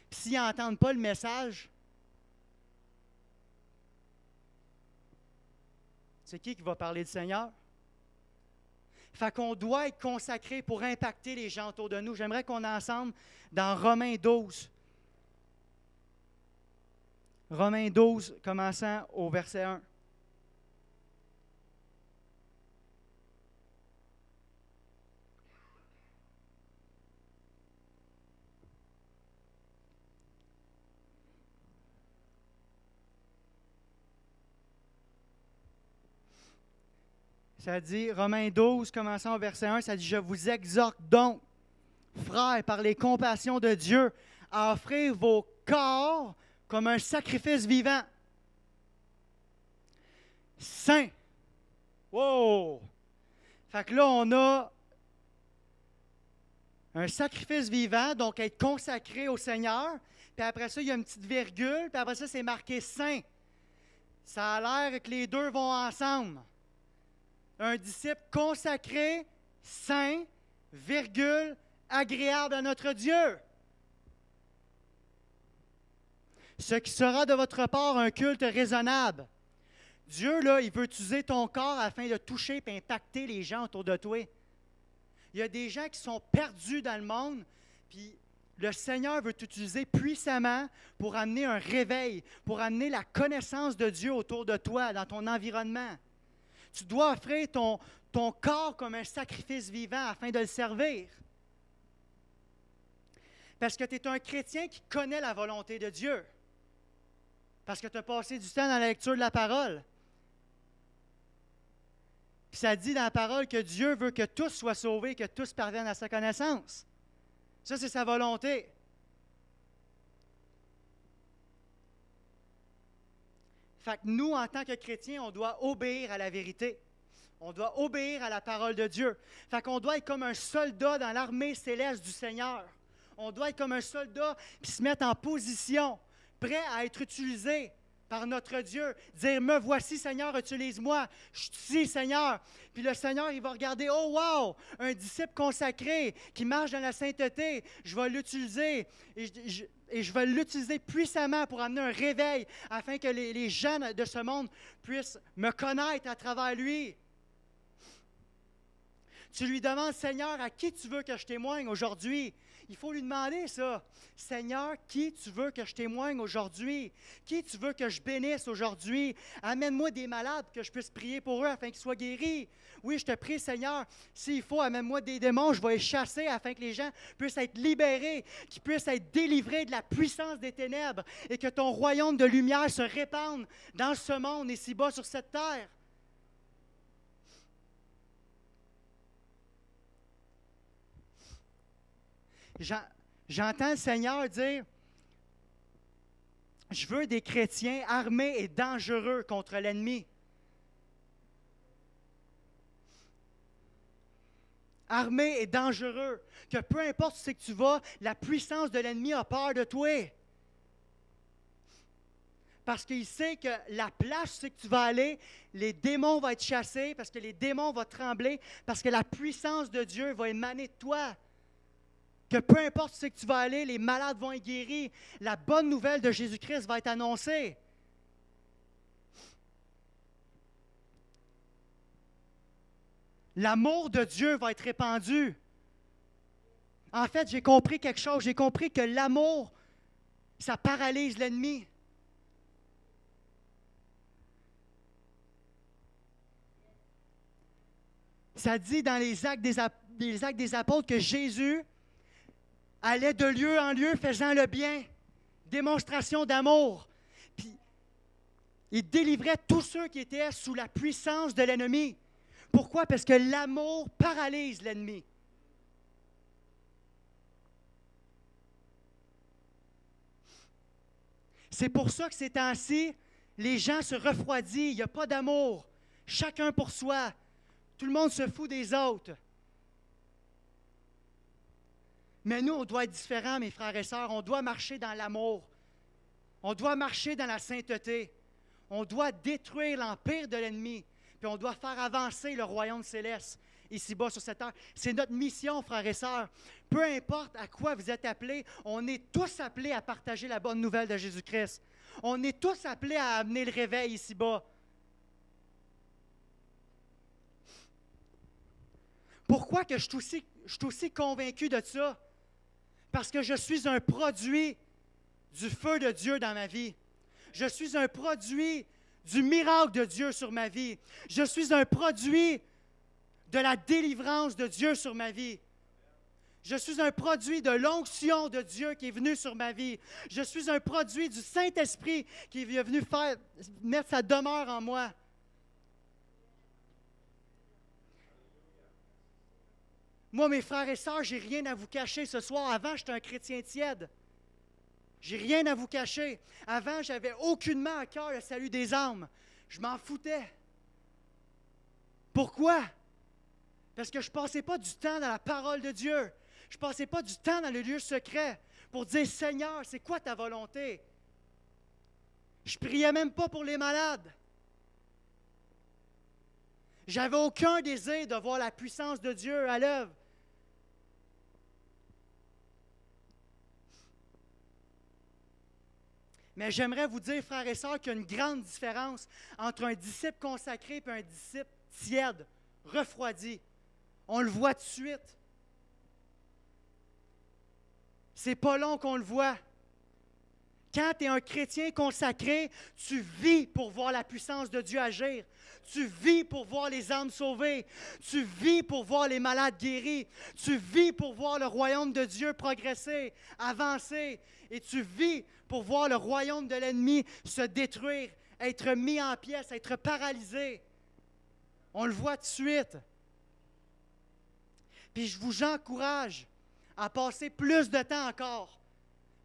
Puis s'ils n'entendent pas le message, c'est qui va parler du Seigneur? Fait qu'on doit être consacré pour impacter les gens autour de nous. J'aimerais qu'on ait ensemble dans Romains 12. Romains 12, commençant au verset 1. Ça dit, Romains 12, commençant au verset 1, ça dit « Je vous exhorte donc, frères, par les compassions de Dieu, à offrir vos corps comme un sacrifice vivant, saint. » Wow! Fait que là, on a un sacrifice vivant, donc être consacré au Seigneur. Puis après ça, il y a une petite virgule, puis après ça, c'est marqué saint. Ça a l'air que les deux vont ensemble. Un disciple consacré, saint, virgule, agréable à notre Dieu. Ce qui sera de votre part un culte raisonnable. Dieu, là, il veut utiliser ton corps afin de toucher et impacter les gens autour de toi. Il y a des gens qui sont perdus dans le monde, puis le Seigneur veut t'utiliser puissamment pour amener un réveil, pour amener la connaissance de Dieu autour de toi, dans ton environnement. Tu dois offrir ton corps comme un sacrifice vivant afin de le servir. Parce que tu es un chrétien qui connaît la volonté de Dieu. Parce que tu as passé du temps dans la lecture de la parole. Puis ça dit dans la parole que Dieu veut que tous soient sauvés, que tous parviennent à sa connaissance. Ça, c'est sa volonté. Fait que nous, en tant que chrétiens, on doit obéir à la vérité. On doit obéir à la parole de Dieu. Fait qu'on doit être comme un soldat dans l'armée céleste du Seigneur. On doit être comme un soldat qui se met en position, prêt à être utilisé par notre Dieu. Dire, me voici, Seigneur, utilise-moi. Je suis ici, Seigneur. Puis le Seigneur, il va regarder, oh wow, un disciple consacré qui marche dans la sainteté. Je vais l'utiliser et je vais l'utiliser puissamment pour amener un réveil afin que les gens de ce monde puissent me connaître à travers lui. Tu lui demandes, Seigneur, à qui tu veux que je témoigne aujourd'hui? Il faut lui demander ça. Seigneur, qui tu veux que je témoigne aujourd'hui? Qui tu veux que je bénisse aujourd'hui? Amène-moi des malades que je puisse prier pour eux afin qu'ils soient guéris. Oui, je te prie, Seigneur, s'il faut, amène-moi des démons, je vais les chasser afin que les gens puissent être libérés, qu'ils puissent être délivrés de la puissance des ténèbres et que ton royaume de lumière se répande dans ce monde et ci-bas sur cette terre. J'entends le Seigneur dire, je veux des chrétiens armés et dangereux contre l'ennemi. Armés et dangereux. Que peu importe où c'est que tu vas, la puissance de l'ennemi a peur de toi. Parce qu'il sait que la place où c'est que tu vas aller, les démons vont être chassés, parce que les démons vont trembler, parce que la puissance de Dieu va émaner de toi. Que peu importe où c'est que tu vas aller, les malades vont être guéris. La bonne nouvelle de Jésus-Christ va être annoncée. L'amour de Dieu va être répandu. En fait, j'ai compris quelque chose. J'ai compris que l'amour, ça paralyse l'ennemi. Ça dit dans les Actes des Apôtres que Jésus allait de lieu en lieu faisant le bien, démonstration d'amour. Puis, il délivrait tous ceux qui étaient sous la puissance de l'ennemi. Pourquoi? Parce que l'amour paralyse l'ennemi. C'est pour ça que ces temps-ci, les gens se refroidissent, il n'y a pas d'amour. Chacun pour soi. Tout le monde se fout des autres. Mais nous, on doit être différents, mes frères et sœurs. On doit marcher dans l'amour. On doit marcher dans la sainteté. On doit détruire l'empire de l'ennemi. Puis on doit faire avancer le royaume céleste ici-bas sur cette terre. C'est notre mission, frères et sœurs. Peu importe à quoi vous êtes appelés, on est tous appelés à partager la bonne nouvelle de Jésus-Christ. On est tous appelés à amener le réveil ici-bas. Pourquoi que je suis aussi convaincu de ça? Parce que je suis un produit du feu de Dieu dans ma vie. Je suis un produit du miracle de Dieu sur ma vie. Je suis un produit de la délivrance de Dieu sur ma vie. Je suis un produit de l'onction de Dieu qui est venu sur ma vie. Je suis un produit du Saint-Esprit qui est venu mettre sa demeure en moi. Moi, mes frères et sœurs, j'ai rien à vous cacher ce soir. Avant, j'étais un chrétien tiède. J'ai rien à vous cacher. Avant, j'avais aucunement à cœur le salut des âmes. Je m'en foutais. Pourquoi? Parce que je ne passais pas du temps dans la parole de Dieu. Je ne passais pas du temps dans le lieu secret pour dire, Seigneur, c'est quoi ta volonté? Je ne priais même pas pour les malades. J'avais aucun désir de voir la puissance de Dieu à l'œuvre. Mais j'aimerais vous dire, frères et sœurs, qu'il y a une grande différence entre un disciple consacré et un disciple tiède, refroidi. On le voit tout de suite. C'est pas long qu'on le voit. Quand tu es un chrétien consacré, tu vis pour voir la puissance de Dieu agir. Tu vis pour voir les âmes sauvées. Tu vis pour voir les malades guéris. Tu vis pour voir le royaume de Dieu progresser, avancer. Et tu vis pour voir le royaume de l'ennemi se détruire, être mis en pièces, être paralysé. On le voit tout de suite. Puis je vous encourage à passer plus de temps encore.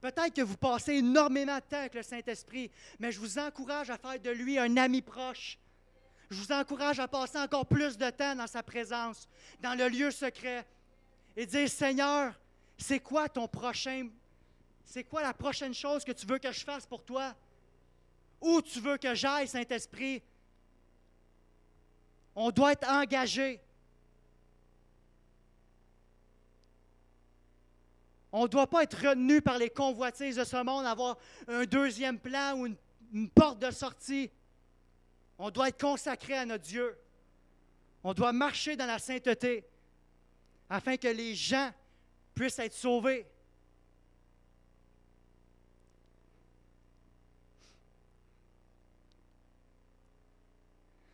Peut-être que vous passez énormément de temps avec le Saint-Esprit, mais je vous encourage à faire de lui un ami proche. Je vous encourage à passer encore plus de temps dans sa présence, dans le lieu secret, et dire, Seigneur, c'est quoi la prochaine chose que tu veux que je fasse pour toi? Où tu veux que j'aille, Saint-Esprit? On doit être engagé. On ne doit pas être retenu par les convoitises de ce monde, avoir un deuxième plan ou une porte de sortie. On doit être consacré à notre Dieu. On doit marcher dans la sainteté afin que les gens puissent être sauvés.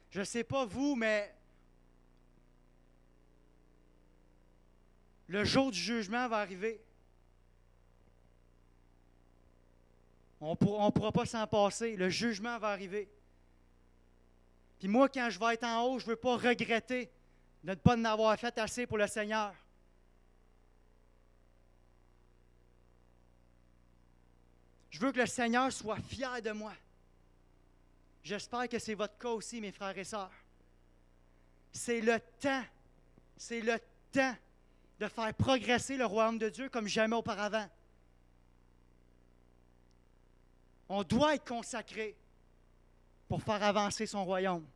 Je ne sais pas vous, mais le jour du jugement va arriver. On ne pourra pas s'en passer. Le jugement va arriver. Puis moi, quand je vais être en haut, je ne veux pas regretter de ne pas en avoir fait assez pour le Seigneur. Je veux que le Seigneur soit fier de moi. J'espère que c'est votre cas aussi, mes frères et sœurs. C'est le temps de faire progresser le royaume de Dieu comme jamais auparavant. On doit être consacré pour faire avancer son royaume.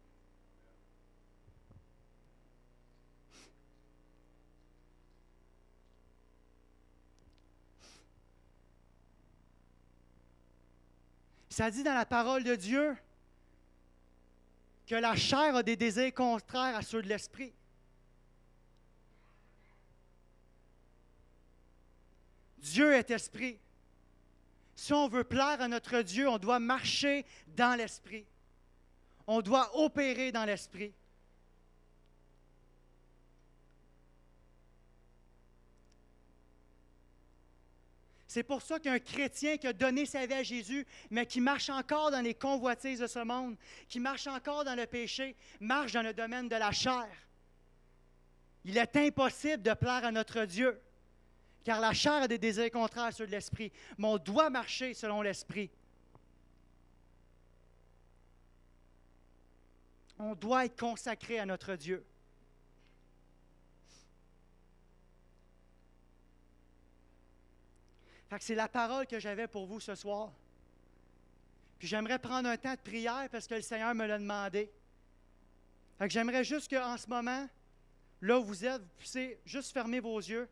Ça dit dans la parole de Dieu que la chair a des désirs contraires à ceux de l'esprit. Dieu est esprit. Si on veut plaire à notre Dieu, on doit marcher dans l'esprit. On doit opérer dans l'esprit. C'est pour ça qu'un chrétien qui a donné sa vie à Jésus, mais qui marche encore dans les convoitises de ce monde, qui marche encore dans le péché, marche dans le domaine de la chair. Il est impossible de plaire à notre Dieu, car la chair a des désirs contraires à ceux de l'esprit, mais on doit marcher selon l'esprit. On doit être consacré à notre Dieu. Fait que c'est la parole que j'avais pour vous ce soir. Puis j'aimerais prendre un temps de prière parce que le Seigneur me l'a demandé. Fait que j'aimerais juste qu'en ce moment, là où vous êtes, vous puissiez juste fermer vos yeux.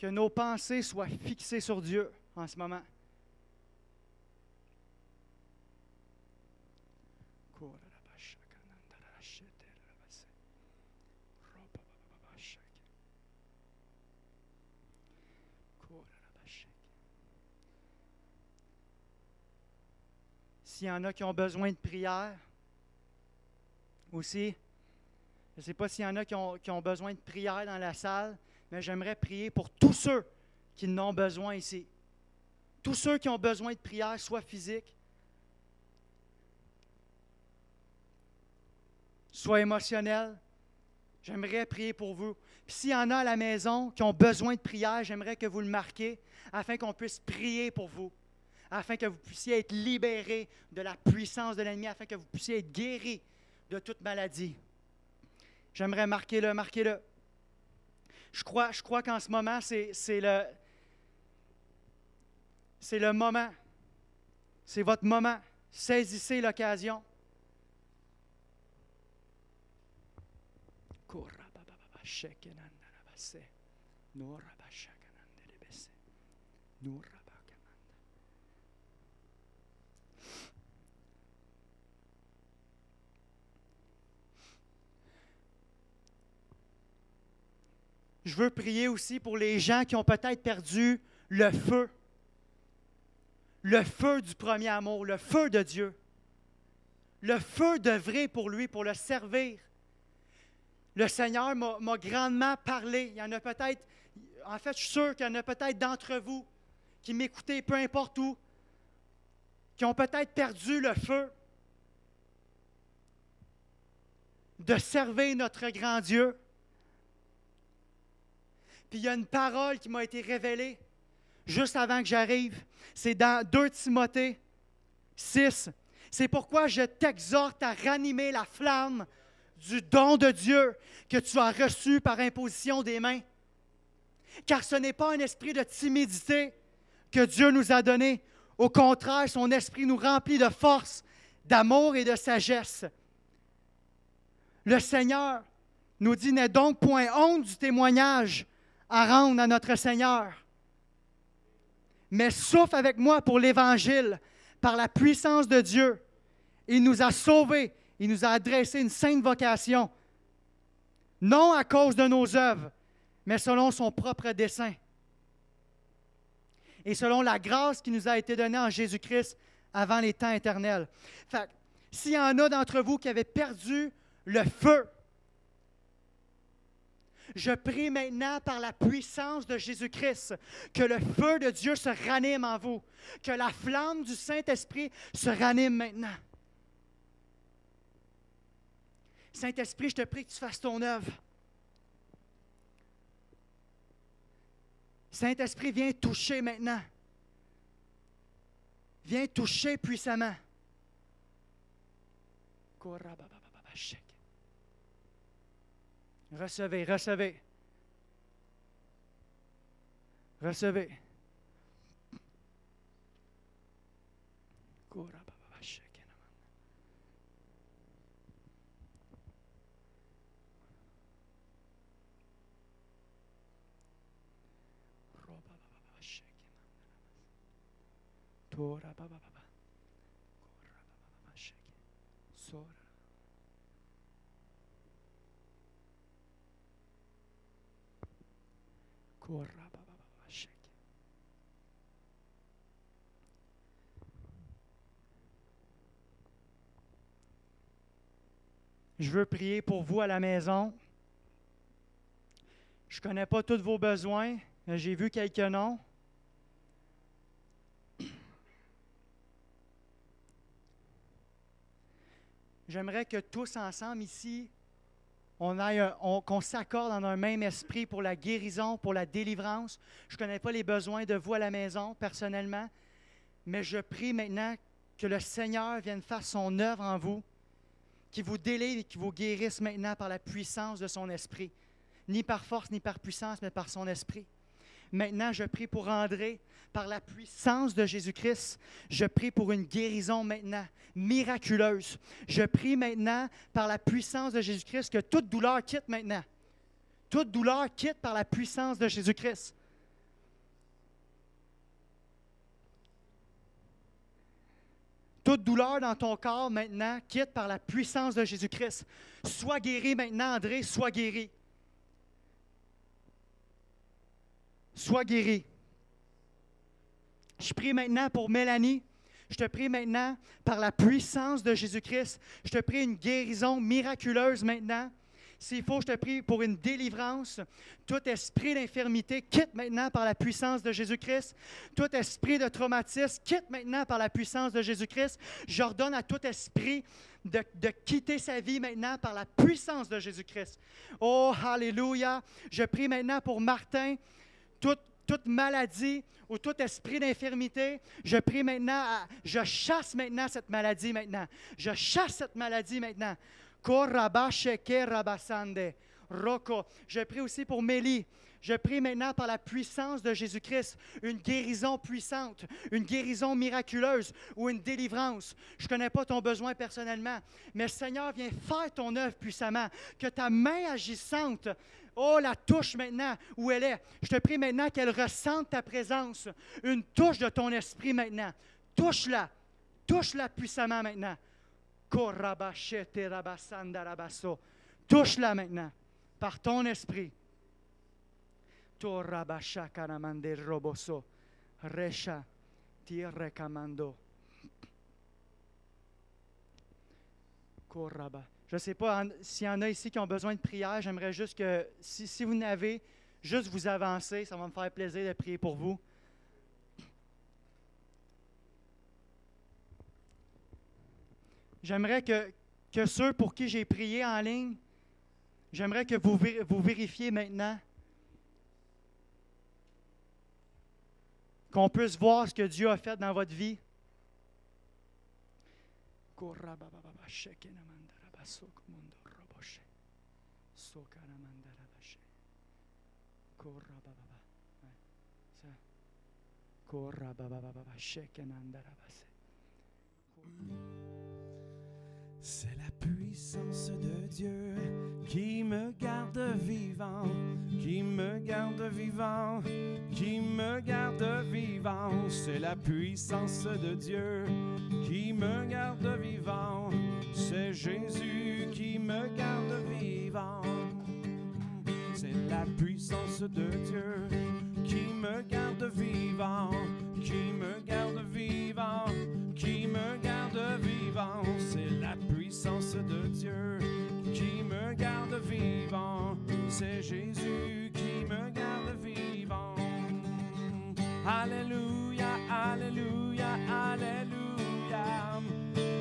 que nos pensées soient fixées sur Dieu en ce moment. S'il y en a qui ont besoin de prière, aussi, je ne sais pas s'il y en a qui ont besoin de prière dans la salle, mais j'aimerais prier pour tous ceux qui en ont besoin ici. Tous ceux qui ont besoin de prière, soit physique, soit émotionnel, j'aimerais prier pour vous. Puis s'il y en a à la maison qui ont besoin de prière, j'aimerais que vous le marquiez afin qu'on puisse prier pour vous, afin que vous puissiez être libérés de la puissance de l'ennemi, afin que vous puissiez être guéris de toute maladie. J'aimerais marquer-le, marquez-le. Je crois qu'en ce moment, c'est le moment. C'est votre moment. Saisissez l'occasion. Je veux prier aussi pour les gens qui ont peut-être perdu le feu du premier amour, le feu de Dieu, le feu d'œuvrer pour lui, pour le servir. Le Seigneur m'a grandement parlé. Il y en a peut-être, en fait, je suis sûr qu'il y en a peut-être d'entre vous qui m'écoutez, peu importe où, qui ont peut-être perdu le feu de servir notre grand Dieu. Puis il y a une parole qui m'a été révélée juste avant que j'arrive. C'est dans 2 Timothée 6. C'est pourquoi je t'exhorte à ranimer la flamme du don de Dieu que tu as reçu par imposition des mains. Car ce n'est pas un esprit de timidité que Dieu nous a donné. Au contraire, son esprit nous remplit de force, d'amour et de sagesse. Le Seigneur nous dit, n'aie donc point honte du témoignage à rendre à notre Seigneur. Mais souffre avec moi pour l'Évangile, par la puissance de Dieu. Il nous a sauvés, il nous a adressé une sainte vocation, non à cause de nos œuvres, mais selon son propre dessein. Et selon la grâce qui nous a été donnée en Jésus-Christ avant les temps éternels. Fait que, s'il y en a d'entre vous qui avaient perdu le feu, je prie maintenant par la puissance de Jésus-Christ que le feu de Dieu se ranime en vous, que la flamme du Saint-Esprit se ranime maintenant. Saint-Esprit, je te prie que tu fasses ton œuvre. Saint-Esprit, viens toucher maintenant. Viens toucher puissamment. Recevez, recevez. Recevez. Je veux prier pour vous à la maison. Je ne connais pas tous vos besoins, mais j'ai vu quelques noms. J'aimerais que tous ensemble ici, qu'on s'accorde dans un même esprit pour la guérison, pour la délivrance. Je ne connais pas les besoins de vous à la maison, personnellement, mais je prie maintenant que le Seigneur vienne faire son œuvre en vous, qu'il vous délivre et qu'il vous guérisse maintenant par la puissance de son esprit. Ni par force, ni par puissance, mais par son esprit. Maintenant, je prie pour André, par la puissance de Jésus-Christ. Je prie pour une guérison maintenant, miraculeuse. Je prie maintenant, par la puissance de Jésus-Christ, que toute douleur quitte maintenant. Toute douleur quitte par la puissance de Jésus-Christ. Toute douleur dans ton corps maintenant quitte par la puissance de Jésus-Christ. Sois guéri maintenant, André, sois guéri. Sois guéri. Je prie maintenant pour Mélanie. Je te prie maintenant, par la puissance de Jésus-Christ, je te prie une guérison miraculeuse maintenant. S'il faut, je te prie pour une délivrance. Tout esprit d'infirmité quitte maintenant par la puissance de Jésus-Christ. Tout esprit de traumatisme quitte maintenant par la puissance de Jésus-Christ. J'ordonne à tout esprit de quitter sa vie maintenant par la puissance de Jésus-Christ. Oh, alléluia! Je prie maintenant pour Martin. Toute maladie ou tout esprit d'infirmité, je prie maintenant, je chasse maintenant cette maladie maintenant. Je chasse cette maladie maintenant. Je prie aussi pour Mélie. Je prie maintenant par la puissance de Jésus-Christ, une guérison puissante, une guérison miraculeuse ou une délivrance. Je ne connais pas ton besoin personnellement, mais Seigneur, viens faire ton œuvre puissamment, que ta main agissante, oh, la touche maintenant où elle est. Je te prie maintenant qu'elle ressente ta présence, une touche de ton esprit maintenant. Touche-la puissamment maintenant. Touche-la maintenant par ton esprit. Je ne sais pas s'il y en a ici qui ont besoin de prière. J'aimerais juste que, si vous n'avez, juste vous avancer. Ça va me faire plaisir de prier pour vous. J'aimerais que ceux pour qui j'ai prié en ligne, j'aimerais que vous vérifiez maintenant, qu'on puisse voir ce que Dieu a fait dans votre vie.
C'est la puissance de Dieu qui me garde vivant, qui me garde vivant, qui me garde vivant. C'est la puissance de Dieu qui me garde vivant. C'est Jésus qui me garde vivant. C'est la puissance de Dieu qui me garde vivant, qui me garde vivant, qui me garde vivant. C'est la puissance de Dieu qui me garde vivant. C'est Jésus qui me garde vivant. Alléluia, alléluia, alléluia.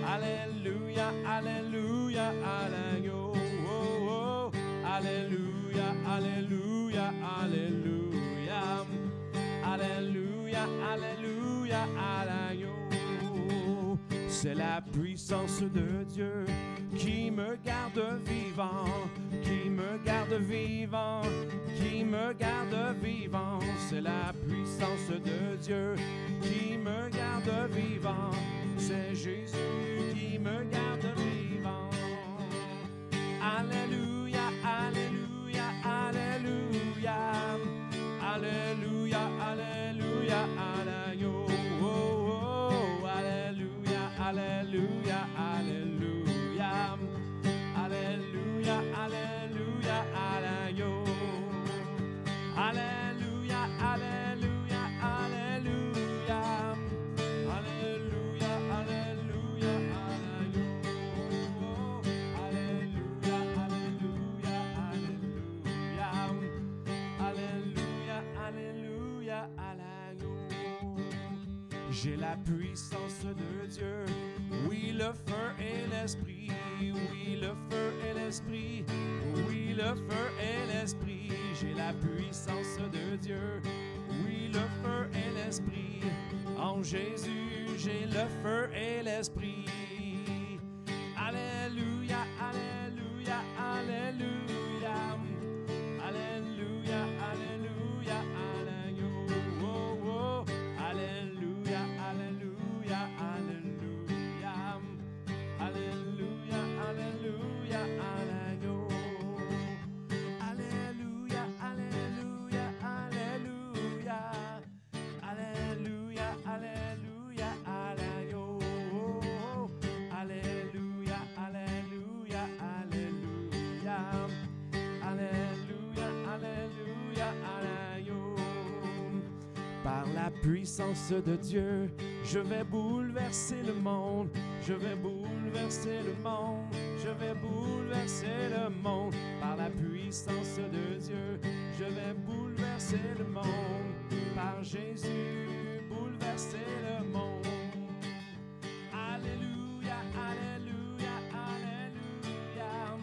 Alléluia, alléluia, alléluia. Oh, oh. Alléluia, alléluia, alléluia. Alléluia, alléluia, alléluia. C'est la puissance de Dieu qui me garde vivant, qui me garde vivant, qui me garde vivant. C'est la puissance de Dieu qui me garde vivant. C'est Jésus qui me garde vivant. Alléluia, alléluia, alléluia. Alléluia, alléluia, alléluia. Oh, oh, oh. Alléluia, alléluia, alléluia. Alléluia, alléluia, alléluia. Alléluia, alléluia, alléluia. Alléluia, alléluia, alléluia. Alléluia, alléluia, alléluia. Alléluia, alléluia. J'ai la puissance de Dieu, oui le feu et l'esprit, oui le feu et l'esprit, oui le feu et l'esprit. J'ai la puissance de Dieu, oui le feu et l'esprit. En Jésus, j'ai le feu et l'esprit. Alléluia, alléluia, alléluia. Alléluia, alléluia, alléluia. Oh, oh. Alléluia, alléluia, alléluia. Alléluia, alléluia, alléluia. Alléluia, alléluia, alléluia. Alléluia, alléluia, alléluia. puissance de Dieu, je vais bouleverser le monde. Je vais bouleverser le monde. Je vais bouleverser le monde. Par la puissance de Dieu, je vais bouleverser le monde. Par Jésus, bouleverser le monde. Alléluia, alléluia, alléluia.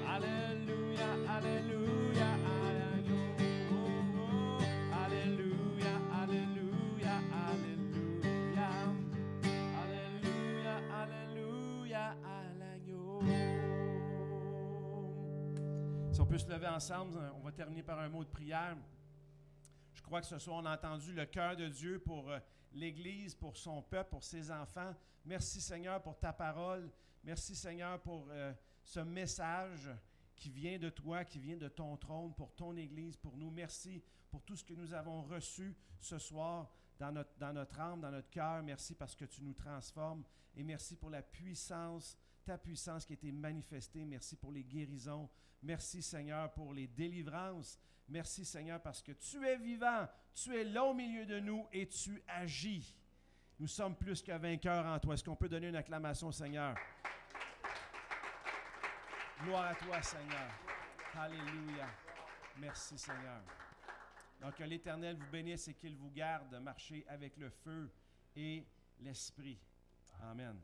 Alléluia, alléluia, alléluia. Alléluia, alléluia, alléluia. Alléluia, alléluia, à l'agneau. Si on peut se lever ensemble, on va terminer par un mot de prière. Je crois que ce soir, on a entendu le cœur de Dieu pour l'Église, pour son peuple, pour ses enfants. Merci Seigneur pour ta parole. Merci Seigneur pour ce message qui vient de toi, qui vient de ton trône, pour ton Église, pour nous. Merci pour tout ce que nous avons reçu ce soir dans notre âme, dans notre cœur. Merci parce que tu nous transformes. Et merci pour la puissance, ta puissance qui a été manifestée. Merci pour les guérisons. Merci Seigneur pour les délivrances. Merci Seigneur parce que tu es vivant, tu es là au milieu de nous et tu agis. Nous sommes plus que vainqueurs en toi. Est-ce qu'on peut donner une acclamation au Seigneur? Gloire à toi Seigneur. Alléluia. Merci Seigneur. Donc que l'Éternel vous bénisse et qu'il vous garde de marcher avec le feu et l'Esprit. Amen.